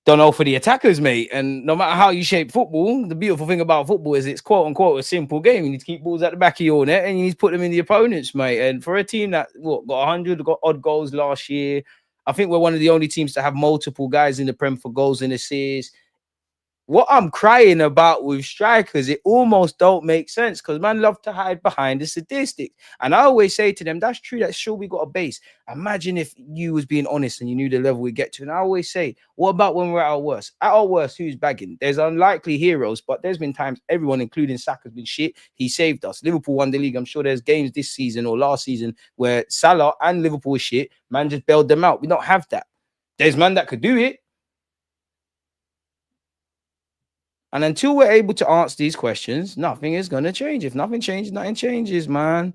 don't know for the attackers, mate. And no matter how you shape football, the beautiful thing about football is it's quote unquote a simple game. You need to keep balls at the back of your net and you need to put them in the opponents, mate. And for a team that got 100, got odd goals last year, I think we're one of the only teams to have multiple guys in the Prem for goals and assists. What I'm crying about with strikers, it almost don't make sense because man love to hide behind the statistics. And I always say to them, that's true, that's sure we got a base. Imagine if you was being honest and you knew the level we get to. And I always say, what about when we're at our worst? At our worst, who's bagging? There's unlikely heroes, but there's been times everyone, including Saka's been shit. He saved us. Liverpool won the league. I'm sure there's games this season or last season where Salah and Liverpool was shit. Man just bailed them out. We don't have that. There's man that could do it. And until we're able to answer these questions, nothing is going to change. If nothing changes, nothing changes, man.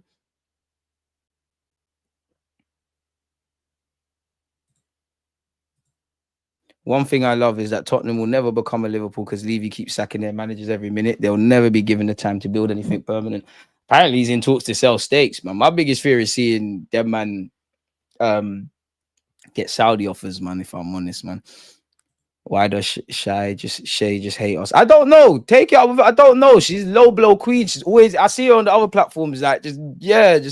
One thing I love is that Tottenham will never become a Liverpool because Levy keeps sacking their managers every minute. They'll never be given the time to build anything permanent. Apparently, he's in talks to sell stakes, man. My biggest fear is seeing them, man, get Saudi offers, man, if I'm honest, man. Why does Shay just hate us? I don't know. Take it out with it. I don't know. She's low blow queen. She's always, I see her on the other platforms, like just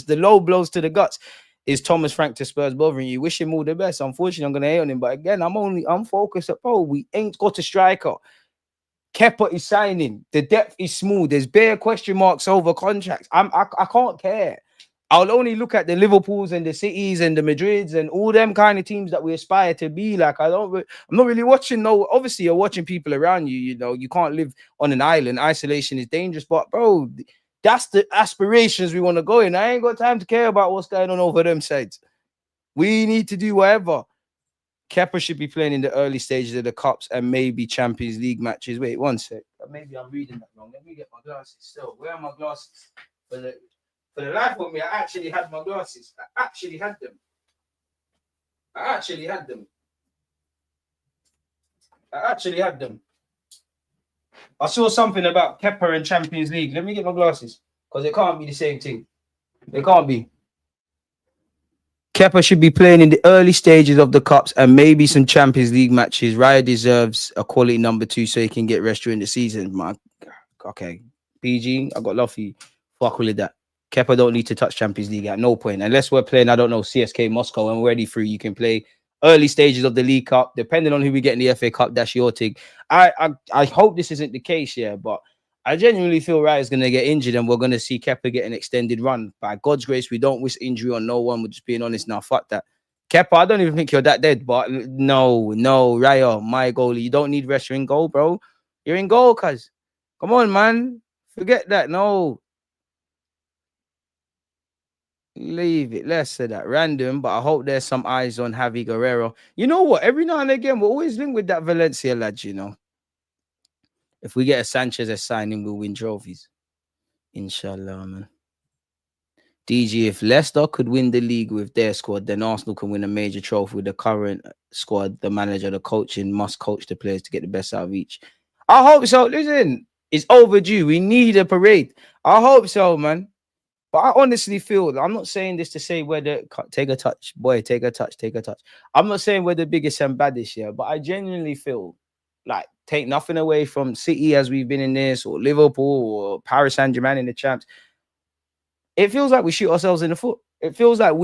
the low blows to the guts. Is Thomas Frank to Spurs bothering you? Wish him all the best. Unfortunately, I'm gonna hate on him. But again, I'm focused at we ain't got a striker. Kepa is signing. The depth is small. There's bare question marks over contracts. I can't care. I'll only look at the Liverpools and the Cities and the Madrids and all them kind of teams that we aspire to be like. I'm not really watching. No, obviously you're watching people around you. You know, you can't live on an island. Isolation is dangerous. But bro, that's the aspirations we want to go in. I ain't got time to care about what's going on over them sides. We need to do whatever. Kepa should be playing in the early stages of the cups and maybe Champions League matches. Wait, one sec. Maybe I'm reading that wrong. Let me get my glasses. Still, where are my glasses? For the life of me, I actually had my glasses. I actually had them. I saw something about Kepa and Champions League. Let me get my glasses. Because it can't be the same thing. It can't be. Kepa should be playing in the early stages of the cups and maybe some Champions League matches. Raya deserves a quality number 2 so he can get rest during the season. Man, okay. PG, I got love for you. Fuck all of that. Kepa don't need to touch Champions League at no point. Unless we're playing, I don't know, CSK Moscow and we're ready through. You can play early stages of the League Cup. Depending on who we get in the FA Cup, that's your thing. I hope this isn't the case, yeah, but I genuinely feel Raya's going to get injured and we're going to see Kepa get an extended run. By God's grace, we don't wish injury on no one. We're just being honest now. Fuck that. Kepa, I don't even think you're that dead, but no, Raya, my goalie. You don't need rest. You're in goal, bro. You're in goal, cuz. Come on, man. Forget that. No. Leave it. Let's say that random, but I hope there's some eyes on Javi Guerrero. You know what? Every now and again, we're always linked with that Valencia lad, you know. If we get a Sanchez as signing, we'll win trophies. Inshallah, man. DG, if Leicester could win the league with their squad, then Arsenal can win a major trophy with the current squad. The manager, the coaching must coach the players to get the best out of each. I hope so. Listen, it's overdue. We need a parade. I hope so, man. But I honestly feel, I'm not saying this to say whether take a touch. I'm not saying we're the biggest and baddest here, but I genuinely feel like take nothing away from City as we've been in this, or Liverpool, or Paris Saint-Germain in the champs. It feels like we shoot ourselves in the foot. It feels like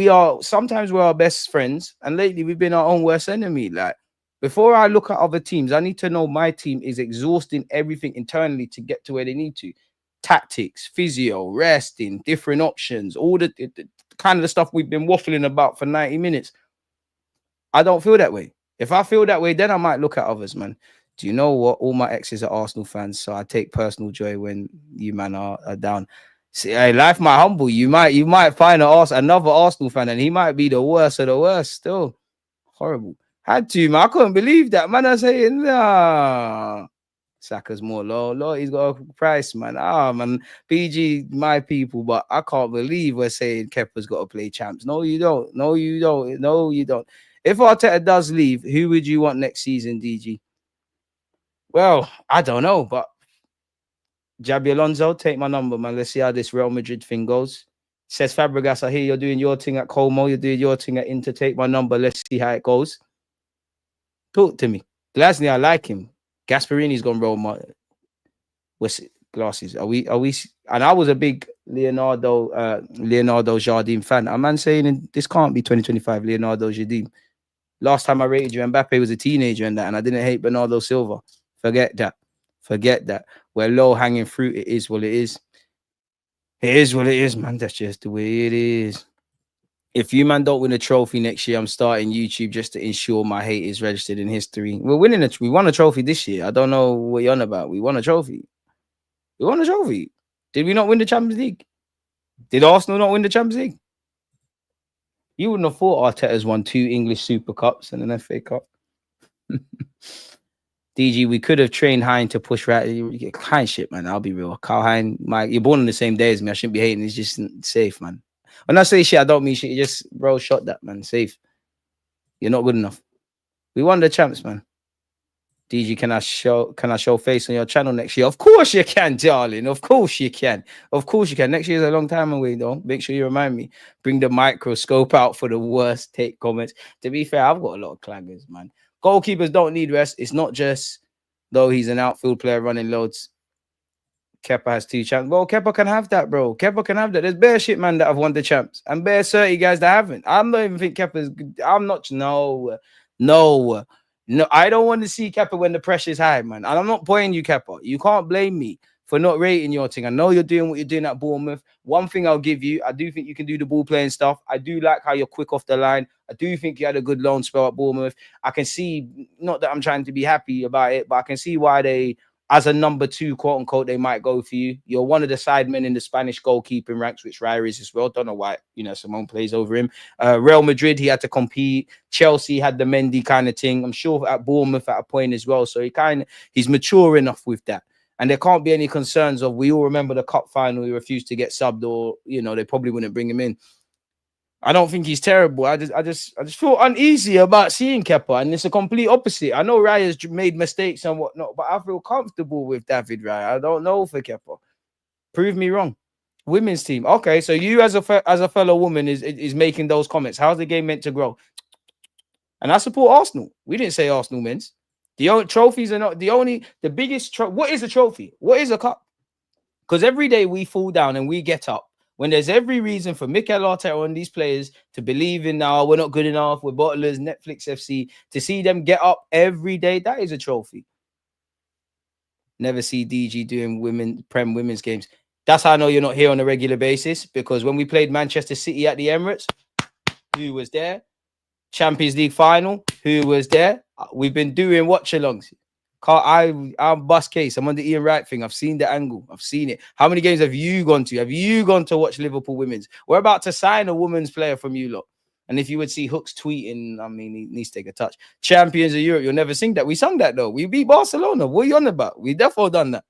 sometimes we're our best friends, and lately we've been our own worst enemy. Like, before I look at other teams, I need to know my team is exhausting everything internally to get to where they need to. Tactics, physio, resting, different options, all the kind of the stuff we've been waffling about for 90 minutes. I don't feel that way. If I feel that way, then I might look at others, man. Do you know what? All my exes are Arsenal fans, so I take personal joy when you, man, are down. See, hey, life might humble you. Might find another Arsenal fan, and he might be the worst of the worst still. Horrible. Had to, man. I couldn't believe that, man. I was saying, nah. Saka's more low. He's got a price, man. Man, PG, my people, but I can't believe we're saying Kepa's got to play champs. No, you don't. If Arteta does leave, who would you want next season, DG? Well, I don't know, but Jabi Alonso, take my number, man. Let's see how this Real Madrid thing goes. Says Fabregas, I hear you're doing your thing at Como. You're doing your thing at Inter. Take my number. Let's see how it goes. Talk to me. Glasney, I like him. Gasparini's gone roll my what's it? Glasses. Are we and I was a big Leonardo Jardim fan. A man saying this can't be 2025 Leonardo Jardim. Last time I rated you, Mbappe was a teenager and that, and I didn't hate Bernardo Silva. Forget that. Forget that. We're low hanging fruit. It is what it is. It is what it is, man. That's just the way it is. If you man don't win a trophy next year, I'm starting YouTube just to ensure my hate is registered in history. We're winning it. We won a trophy this year. I don't know what you're on about. We won a trophy. We won a trophy. Did we not win the Champions League? Did Arsenal not win the Champions League? You wouldn't have thought Arteta's won 2 English Super Cups and an FA Cup. DG, we could have trained Hein to push right. Hein shit, man. I'll be real. Carl Hein, Mike, you're born on the same day as me. I shouldn't be hating. It's just safe, man. When I say shit, I don't mean shit. You just, bro, shot that, man. Safe. You're not good enough. We won the champs, man. DG, can I show face on your channel next year? Of course you can, darling. Of course you can. Of course you can. Next year is a long time away, though. Make sure you remind me. Bring the microscope out for the worst take comments. To be fair, I've got a lot of clangers, man. Goalkeepers don't need rest. It's not just, though he's an outfield player running loads. Kepa has 2 champs. Well, Kepa can have that, bro. Kepa can have that. There's bare shit, man, that have won the champs. And bare 30 guys that haven't. I don't even think Kepa's good. I'm not. No. I don't want to see Kepa when the pressure's high, man. And I'm not pointing you, Kepa. You can't blame me for not rating your thing. I know you're doing what you're doing at Bournemouth. One thing I'll give you, I do think you can do the ball playing stuff. I do like how you're quick off the line. I do think you had a good loan spell at Bournemouth. I can see, not that I'm trying to be happy about it, but I can see why they, as a number 2, quote unquote, they might go for you. You're one of the sidemen in the Spanish goalkeeping ranks, which Raya is as well. Don't know why, Simone plays over him. Real Madrid, he had to compete. Chelsea had the Mendy kind of thing. I'm sure at Bournemouth at a point as well. So he's mature enough with that. And there can't be any concerns of, we all remember the cup final, he refused to get subbed, or, they probably wouldn't bring him in. I don't think he's terrible. I just feel uneasy about seeing Kepa, and it's a complete opposite. I know Raya's made mistakes and whatnot, but I feel comfortable with David Raya. I don't know for Kepa. Prove me wrong. Women's team. Okay, so you as a fellow woman is making those comments. How's the game meant to grow? And I support Arsenal. We didn't say Arsenal men's. The only trophies are not the biggest. What is a trophy? What is a cup? Because every day we fall down and we get up, when there's every reason for Mikel Arteta and these players to believe in now, we're not good enough, we're bottlers, Netflix FC, to see them get up every day, that is a trophy. Never see DG doing women's games. That's how I know you're not here on a regular basis, because when we played Manchester City at the Emirates, who was there? Champions League final, who was there? We've been doing watch-alongs. I'm bust case. I'm on the Ian Wright thing. I've seen the angle. I've seen it. How many games have you gone to? Have you gone to watch Liverpool women's? We're about to sign a women's player from you lot. And if you would see Hooks tweeting, I mean, he needs to take a touch. Champions of Europe, you'll never sing that. We sung that, though. We beat Barcelona. What are you on about? We definitely done that.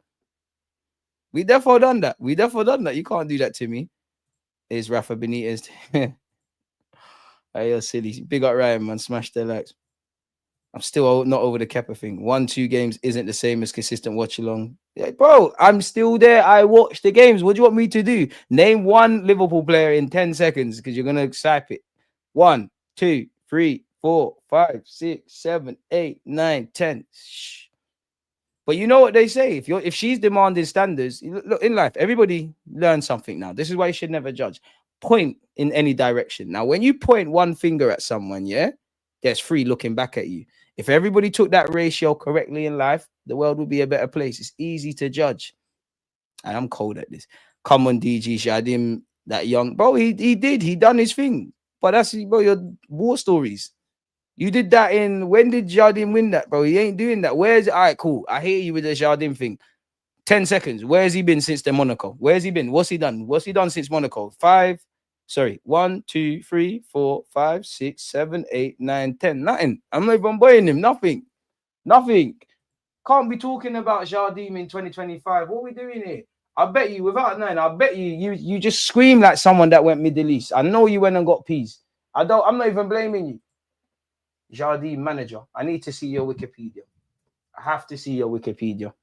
We definitely done that. You can't do that to me. There's Rafa Benitez. Hey, you're silly. Big up Ryan, man. Smash their likes. I'm still not over the Kepa thing. 1-2 games isn't the same as consistent watch along. Yeah, bro, I'm still there. I watch the games. What do you want me to do? Name one Liverpool player in 10 seconds, because you're going to type it. 1, 2, 3, 4, 5, 6, 7, 8, 9, 10. Shh. But you know what they say? If she's demanding standards, look, in life, everybody learns something now. This is why you should never judge. Point in any direction. Now, when you point one finger at someone, yeah, there's 3 looking back at you. If everybody took that ratio correctly in life, the world would be a better place. It's easy to judge. And I'm cold at this. Come on, DG Shadim, that young bro. He done his thing. But that's, bro, your war stories. You did that when did Jardim win that, bro? He ain't doing that. Where's it? All right, cool. I hear you with the Jardim thing. 10 seconds. Where's he been since the Monaco? Where's he been? What's he done? What's he done since Monaco? 1, 2, 3, 4, 5, 6, 7, 8, 9, 10. Nothing. I'm not even buying him. Nothing. Can't be talking about Jardim in 2025. What are we doing here? I bet you, without knowing, I bet you just scream like someone that went Middle East. I know you went and got peas. I'm not even blaming you. Jardim manager. I need to see your Wikipedia. I have to see your Wikipedia.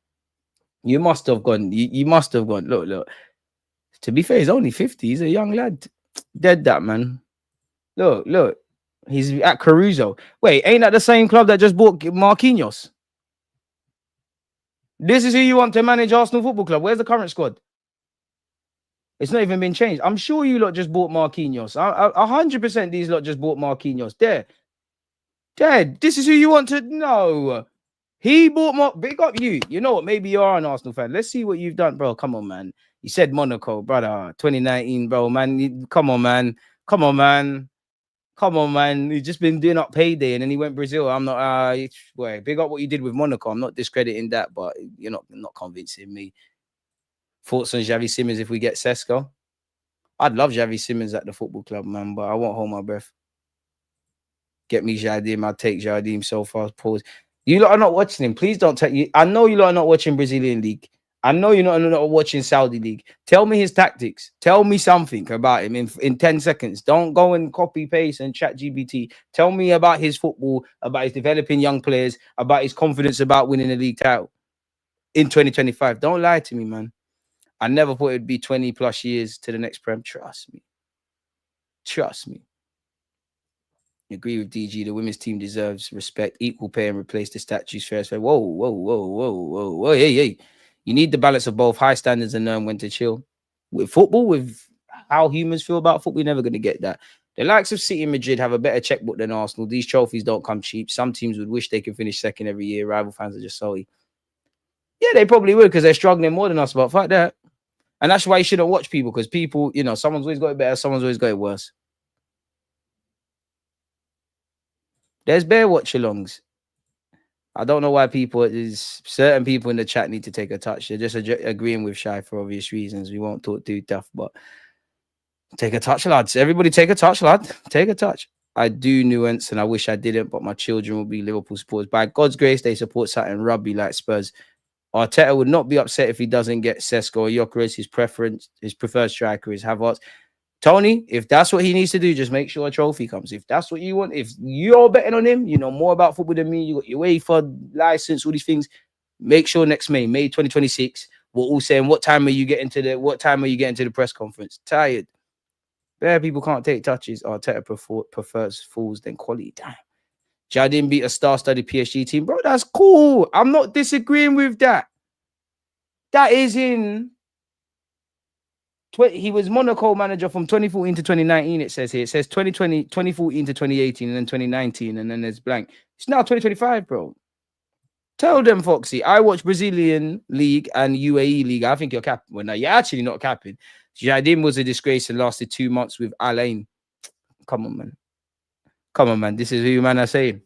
You must have gone. You must have gone. Look. To be fair, he's only 50. He's a young lad. Dead that, man. Look. He's at Caruso. Wait, ain't that the same club that just bought Marquinhos? This is who you want to manage Arsenal Football Club. Where's the current squad? It's not even been changed. I'm sure you lot just bought Marquinhos. 100% these lot just bought Marquinhos. There. This is who you want to know. He bought more. Big up you. You know what? Maybe you are an Arsenal fan. Let's see what you've done, bro. Come on, man. You said Monaco, brother. 2019, bro, man. Come on, man. Come on, man. Come on, man. He's just been doing up payday and then he went Brazil. I'm not boy, big up what you did with Monaco. I'm not discrediting that, but you're not convincing me. Thoughts on Xavi Simons if we get Sesko? I'd love Xavi Simons at the football club, man, but I won't hold my breath. Get me Jardim. I'll take Jardim so far. Pause. You lot are not watching him. Please don't tell you. I know you lot are not watching Brazilian League. I know you're not watching Saudi League. Tell me his tactics. Tell me something about him in 10 seconds. Don't go and copy paste and chat GBT. Tell me about his football, about his developing young players, about his confidence about winning the league title in 2025. Don't lie to me, man. I never thought it'd be 20 plus years to the next Prem. Trust me. Trust me. Agree with DG. The women's team deserves respect, equal pay, and replace the statues fair as fair. Whoa. Hey. You need the balance of both high standards and knowing when to chill. With football, with how humans feel about football, you're never going to get that. The likes of City and Madrid have a better checkbook than Arsenal. These trophies don't come cheap. Some teams would wish they could finish second every year. Rival fans are just salty. Yeah, they probably would because they're struggling more than us, but fuck that. And that's why you shouldn't watch people because people, someone's always got it better, someone's always got it worse. There's bear watch-alongs. I don't know why certain people in the chat need to take a touch. They're just agreeing with Shy for obvious reasons. We won't talk too tough, but take a touch, lads. Everybody take a touch, lad. Take a touch. I do nuance and I wish I didn't, but my children will be Liverpool supporters. By God's grace, they support something rugby like Spurs. Arteta would not be upset if he doesn't get Sesko or Gyokeres. His preferred striker is Havertz. Tony, if that's what he needs to do, just make sure a trophy comes. If that's what you want, if you're betting on him, you know more about football than me, you got your UEFA license, all these things, make sure next May 2026, we're all saying, what time are you getting to the press conference? Tired. Bare people can't take touches. Arteta prefers fools than quality. Damn. Jardim beat a star-studded PSG team. Bro, that's cool. I'm not disagreeing with that. That is in... He was Monaco manager from 2014 to 2019, it says here. It says 2014 to 2018, and then 2019, and then there's blank. It's now 2025, bro. Tell them, Foxy. I watch Brazilian League and UAE League. I think you're capping. Well, no, you're actually not capping. Jardim was a disgrace and lasted 2 months with Alain. Come on, man. This is who man are saying.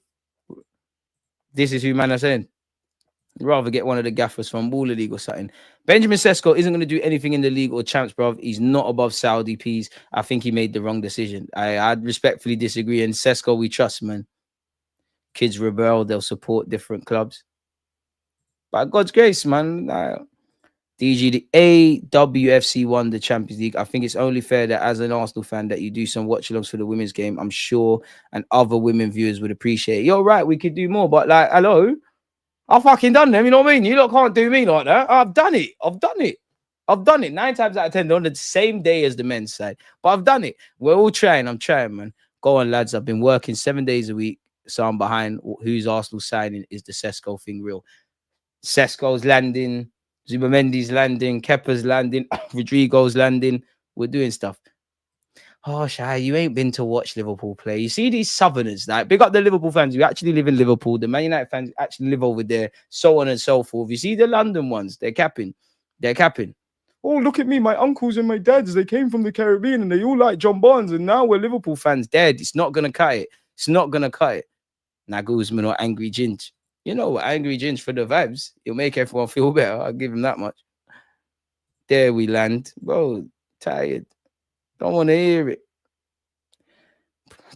Rather get one of the gaffers from Baller League or something. Benjamin Sesko isn't going to do anything in the league or champs, bro. He's not above Saudi P's. I think he made the wrong decision. I'd respectfully disagree. And Sesko, we trust, man. Kids rebel. They'll support different clubs. By God's grace, man. DG, the AWFC won the Champions League. I think it's only fair that as an Arsenal fan that you do some watch-alongs for the women's game. I'm sure and other women viewers would appreciate it. You're right. We could do more. But hello. I've fucking done them, you know what I mean? You lot can't do me like that. I've done it. 9 times out of 10 on the same day as the men's side. But I've done it. We're all trying. I'm trying, man. Go on, lads. I've been working 7 days a week, so I'm behind. Who's Arsenal signing? Is the Sesko thing real? Sesko's landing. Zubimendi's landing. Kepa's landing. Rodrigo's landing. We're doing stuff. Oh, Shy, you ain't been to watch Liverpool play. You see these Southerners, like, big up the Liverpool fans who actually live in Liverpool. The Man United fans actually live over there, so on and so forth. You see the London ones, they're capping. Oh, look at me, my uncles and my dads, they came from the Caribbean and they all like John Barnes and now we're Liverpool fans. Dead. It's not going to cut it. Nagelsmann or Angry Ginge. You know what, Angry Ginge for the vibes. He'll make everyone feel better. I'll give him that much. There we land. Bro, tired. Don't want to hear it.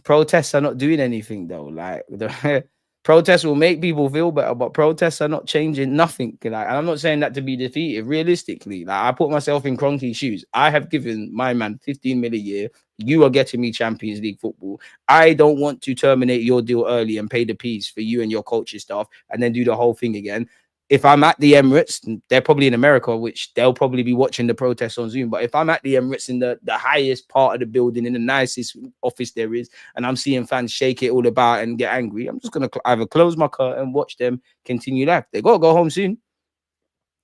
Protests are not doing anything, though. Like, the protests will make people feel better, but protests are not changing nothing. Like, and I'm not saying that to be defeated. Realistically, like, I put myself in Kroenke's shoes. I have given my man 15 million a year. You are getting me Champions League football. I don't want to terminate your deal early and pay the fees for you and your coaching staff and then do the whole thing again. If I'm at the Emirates, they're probably in America, which they'll probably be watching the protests on Zoom. But if I'm at the Emirates in the highest part of the building, in the nicest office there is, and I'm seeing fans shake it all about and get angry, I'm just going to either close my curtain and watch them continue life. They got to go home soon.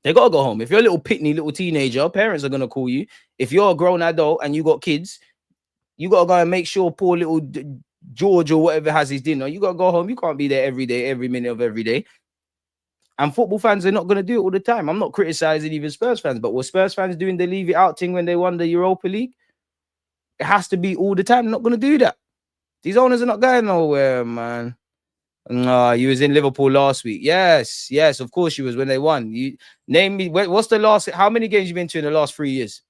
They gotta go home. If you're a little pitney, little teenager, parents are gonna call you. If you're a grown adult and you got kids, you gotta go and make sure poor little George or whatever has his dinner. You gotta go home. You can't be there every day, every minute of every day. And football fans are not gonna do it all the time. I'm not criticizing even Spurs fans, but were Spurs fans doing the leave it out thing when they won the Europa League? It has to be all the time. They're not gonna do that. These owners are not going nowhere, man. No, you was in Liverpool last week. Yes, yes, of course you was when they won. You name me. What's the last? How many games you been to in the last 3 years?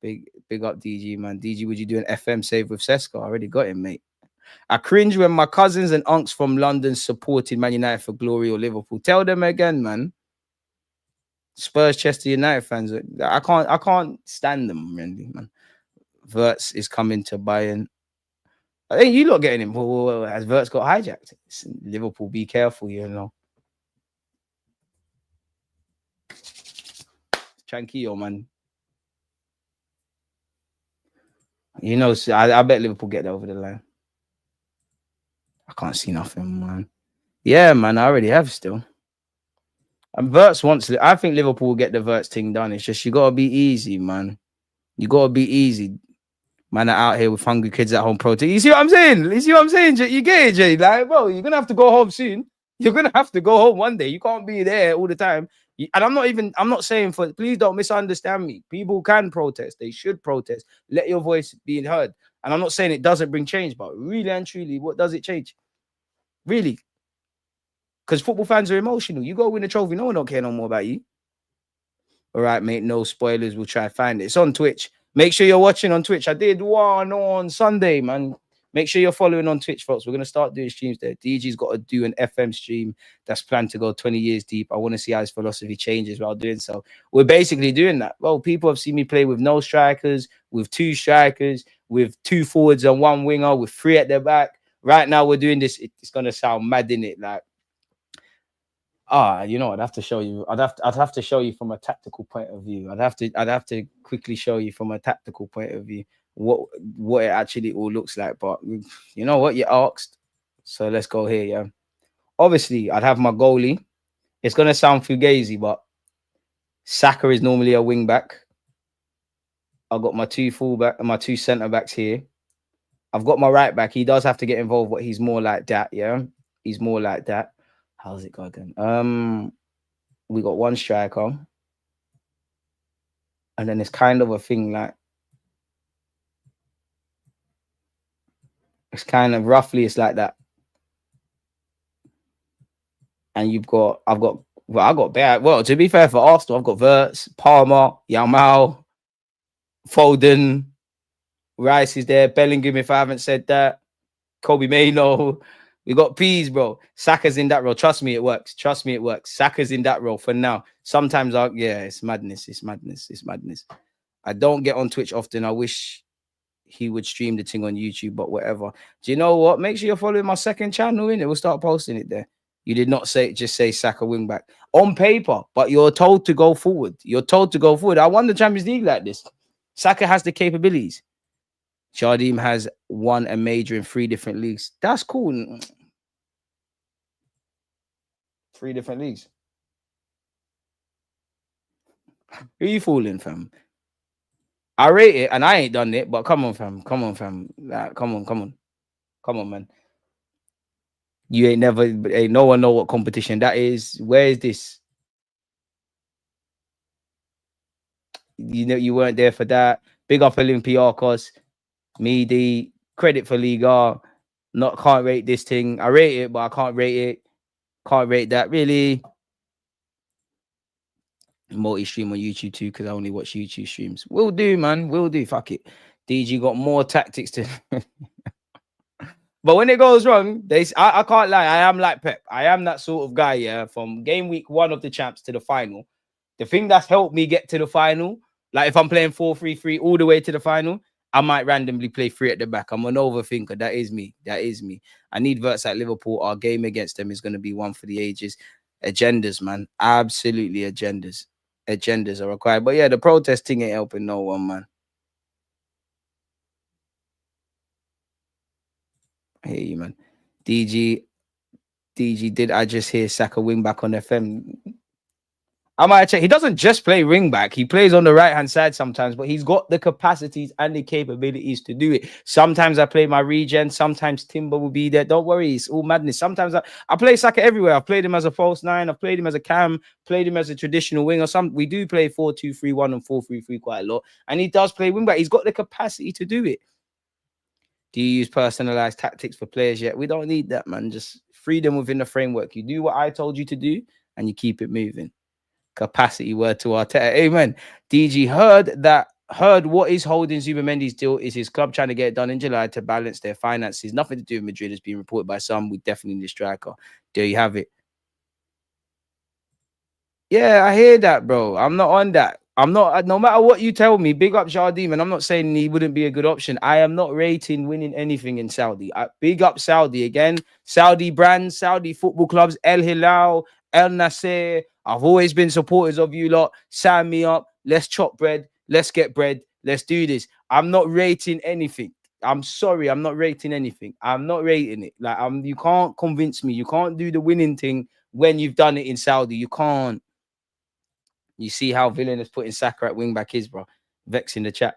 Big up DG, man. DG, would you do an FM save with Sesko? I already got him, mate. I cringe when my cousins and unks from London supported Man United for glory or Liverpool. Tell them again, man. Spurs, Chester United fans. I can't stand them, really, man. Verts is coming to Bayern. I think you lot getting him. As Verts got hijacked. Liverpool, be careful, you know. Tranquillo, man. You know, I bet Liverpool get over the line. I can't see nothing, man. Yeah, man, I already have still. And Verts wants it. I think Liverpool will get the Verts thing done. It's just you gotta be easy, man. You gotta be easy. Man are out here with hungry kids at home protest. You see what I'm saying? You see what I'm saying? You get it, Jay? Like, bro, you're gonna have to go home soon. You're gonna have to go home one day. You can't be there all the time. And I'm not saying please don't misunderstand me. People can protest, they should protest. Let your voice be heard. And I'm not saying it doesn't bring change, but really and truly, what does it change? Really? Because football fans are emotional. You go win a trophy, no one don't care no more about you. All right, mate. No spoilers. We'll try to find it. It's on Twitch. Make sure you're watching on Twitch. I did one on Sunday, man. Make sure you're following on Twitch, folks. We're going to start doing streams there. DG's got to do an FM stream that's planned to go 20 years deep. I want to see how his philosophy changes while doing so. We're basically doing that. Well, people have seen me play with no strikers, with 2 strikers, with 2 forwards and 1 winger, with 3 at the back. Right now, we're doing this. It's going to sound mad, innit? Like, you know, I'd have to show you. I'd have to show you from a tactical point of view. I'd have to quickly show you from a tactical point of view what it actually all looks like. But you know what, you asked, so let's go here. Yeah, obviously, I'd have my goalie. It's gonna sound fugazi, but Saka is normally a wing back. I've got my 2 fullback and my 2 centre backs here. I've got my right back. He does have to get involved, but he's more like that. Yeah, he's more like that. How's it go again? We got 1 striker, and then it's kind of a thing like it's kind of roughly it's like that. And I got bad. Well, to be fair for Arsenal, I've got Verts, Palmer, Yamal, Foden, Rice is there, Bellingham. If I haven't said that, Kobe Maino. We got Peas, bro. Saka's in that role. Trust me, it works. Trust me, it works. Saka's in that role for now. Sometimes it's madness. It's madness. It's madness. I don't get on Twitch often. I wish he would stream the thing on YouTube, but whatever. Do you know what? Make sure you're following my second channel, innit? We'll start posting it there. You did not just say Saka wingback on paper, but you're told to go forward. You're told to go forward. I won the Champions League like this. Saka has the capabilities. Jardim has won a major in 3 different leagues. That's cool. 3 different leagues. Who you fooling, fam? I rate it, and I ain't done it, but come on, fam. Come on, fam. Like, come on, man. You ain't no one know what competition that is. Where is this? You know, you weren't there for that. Big up Olympiacos. Medi. Credit for Liga. Can't rate this thing. I rate it, but I can't rate it. Can't rate that, really. Multi-stream on YouTube too, because I only watch YouTube streams. Will do, man. Will do. Fuck it. DG got more tactics to but when it goes wrong, I can't lie. I am like Pep. I am that sort of guy, yeah. From game week 1 of the champs to the final. The thing that's helped me get to the final, like if I'm playing 4-3-3 all the way to the final, I might randomly play 3 at the back. I'm an overthinker. That is me. That is me. I need Verts at Liverpool. Our game against them is going to be one for the ages. Agendas, man. Absolutely agendas. Agendas are required. But yeah, the protesting ain't helping no one, man. I hear you, man. DG, did I just hear Saka wing back on FM? I might check. He doesn't just play wing back. He plays on the right hand side sometimes, but he's got the capacities and the capabilities to do it. Sometimes I play my regen. Sometimes Timber will be there. Don't worry, it's all madness. Sometimes I play Saka everywhere. I've played him as a false nine. I've played him as a cam. Played him as a traditional wing. Or we do play 4-2-3-1 and 4-3-3 quite a lot, and he does play wing back. He's got the capacity to do it. Do you use personalized tactics for players yet? We don't need that, man. Just freedom within the framework. You do what I told you to do, and you keep it moving. Capacity word to Arteta. Amen. DG heard what is holding Zubimendi's deal is his club trying to get it done in July to balance their finances. Nothing to do with Madrid, has been reported by some. We definitely need a striker. There you have it. Yeah, I hear that, bro. I'm not on that. I'm not, no matter what you tell me, big up Jardim, and I'm not saying he wouldn't be a good option. I am not rating winning anything in Saudi. Big up Saudi again. Saudi brands, Saudi football clubs, El Hilal, El Nasser. I've always been supporters of you lot. Sign me up. Let's chop bread. Let's get bread. Let's do this. I'm not rating anything. I'm sorry. I'm not rating anything. I'm not rating it. Like, you can't convince me. You can't do the winning thing when you've done it in Saudi. You can't. You see how villainous putting Saka at wing back is, bro. Vex in the chat.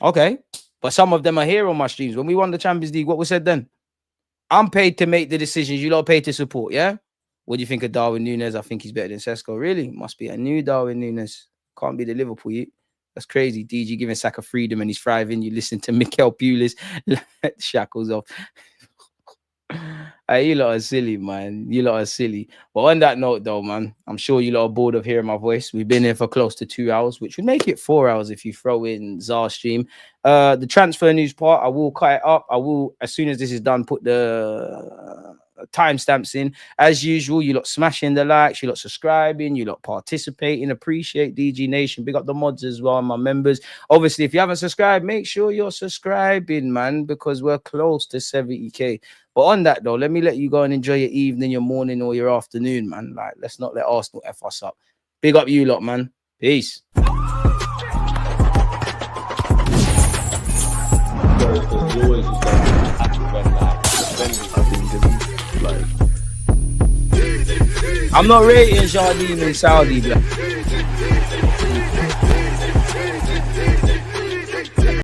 Okay. But some of them are here on my streams. When we won the Champions League, what was said then? I'm paid to make the decisions. You lot are paid to support, yeah? What do you think of Darwin Núñez? I think he's better than Sesko. Really? Must be a new Darwin Núñez. Can't be the Liverpool. That's crazy. DG giving Saka freedom and he's thriving. You listen to Mikel Pulis. Shackles off. You lot are silly, man. You lot are silly. But on that note, though, man, I'm sure you lot are bored of hearing my voice. We've been here for close to 2 hours, which would make it 4 hours if you throw in Zar stream. The transfer news part, I will cut it up. I will, as soon as this is done, put the timestamps in. As usual, you lot smashing the likes, you lot subscribing, you lot participating. Appreciate DG Nation. Big up the mods as well, my members. Obviously, if you haven't subscribed, make sure you're subscribing, man, because we're close to 70k. But on that though, let you go and enjoy your evening, your morning, or your afternoon, man. Like, let's not let Arsenal F us up. Big up you lot, man. Peace. I'm not rating Jardim in Saudi, bro.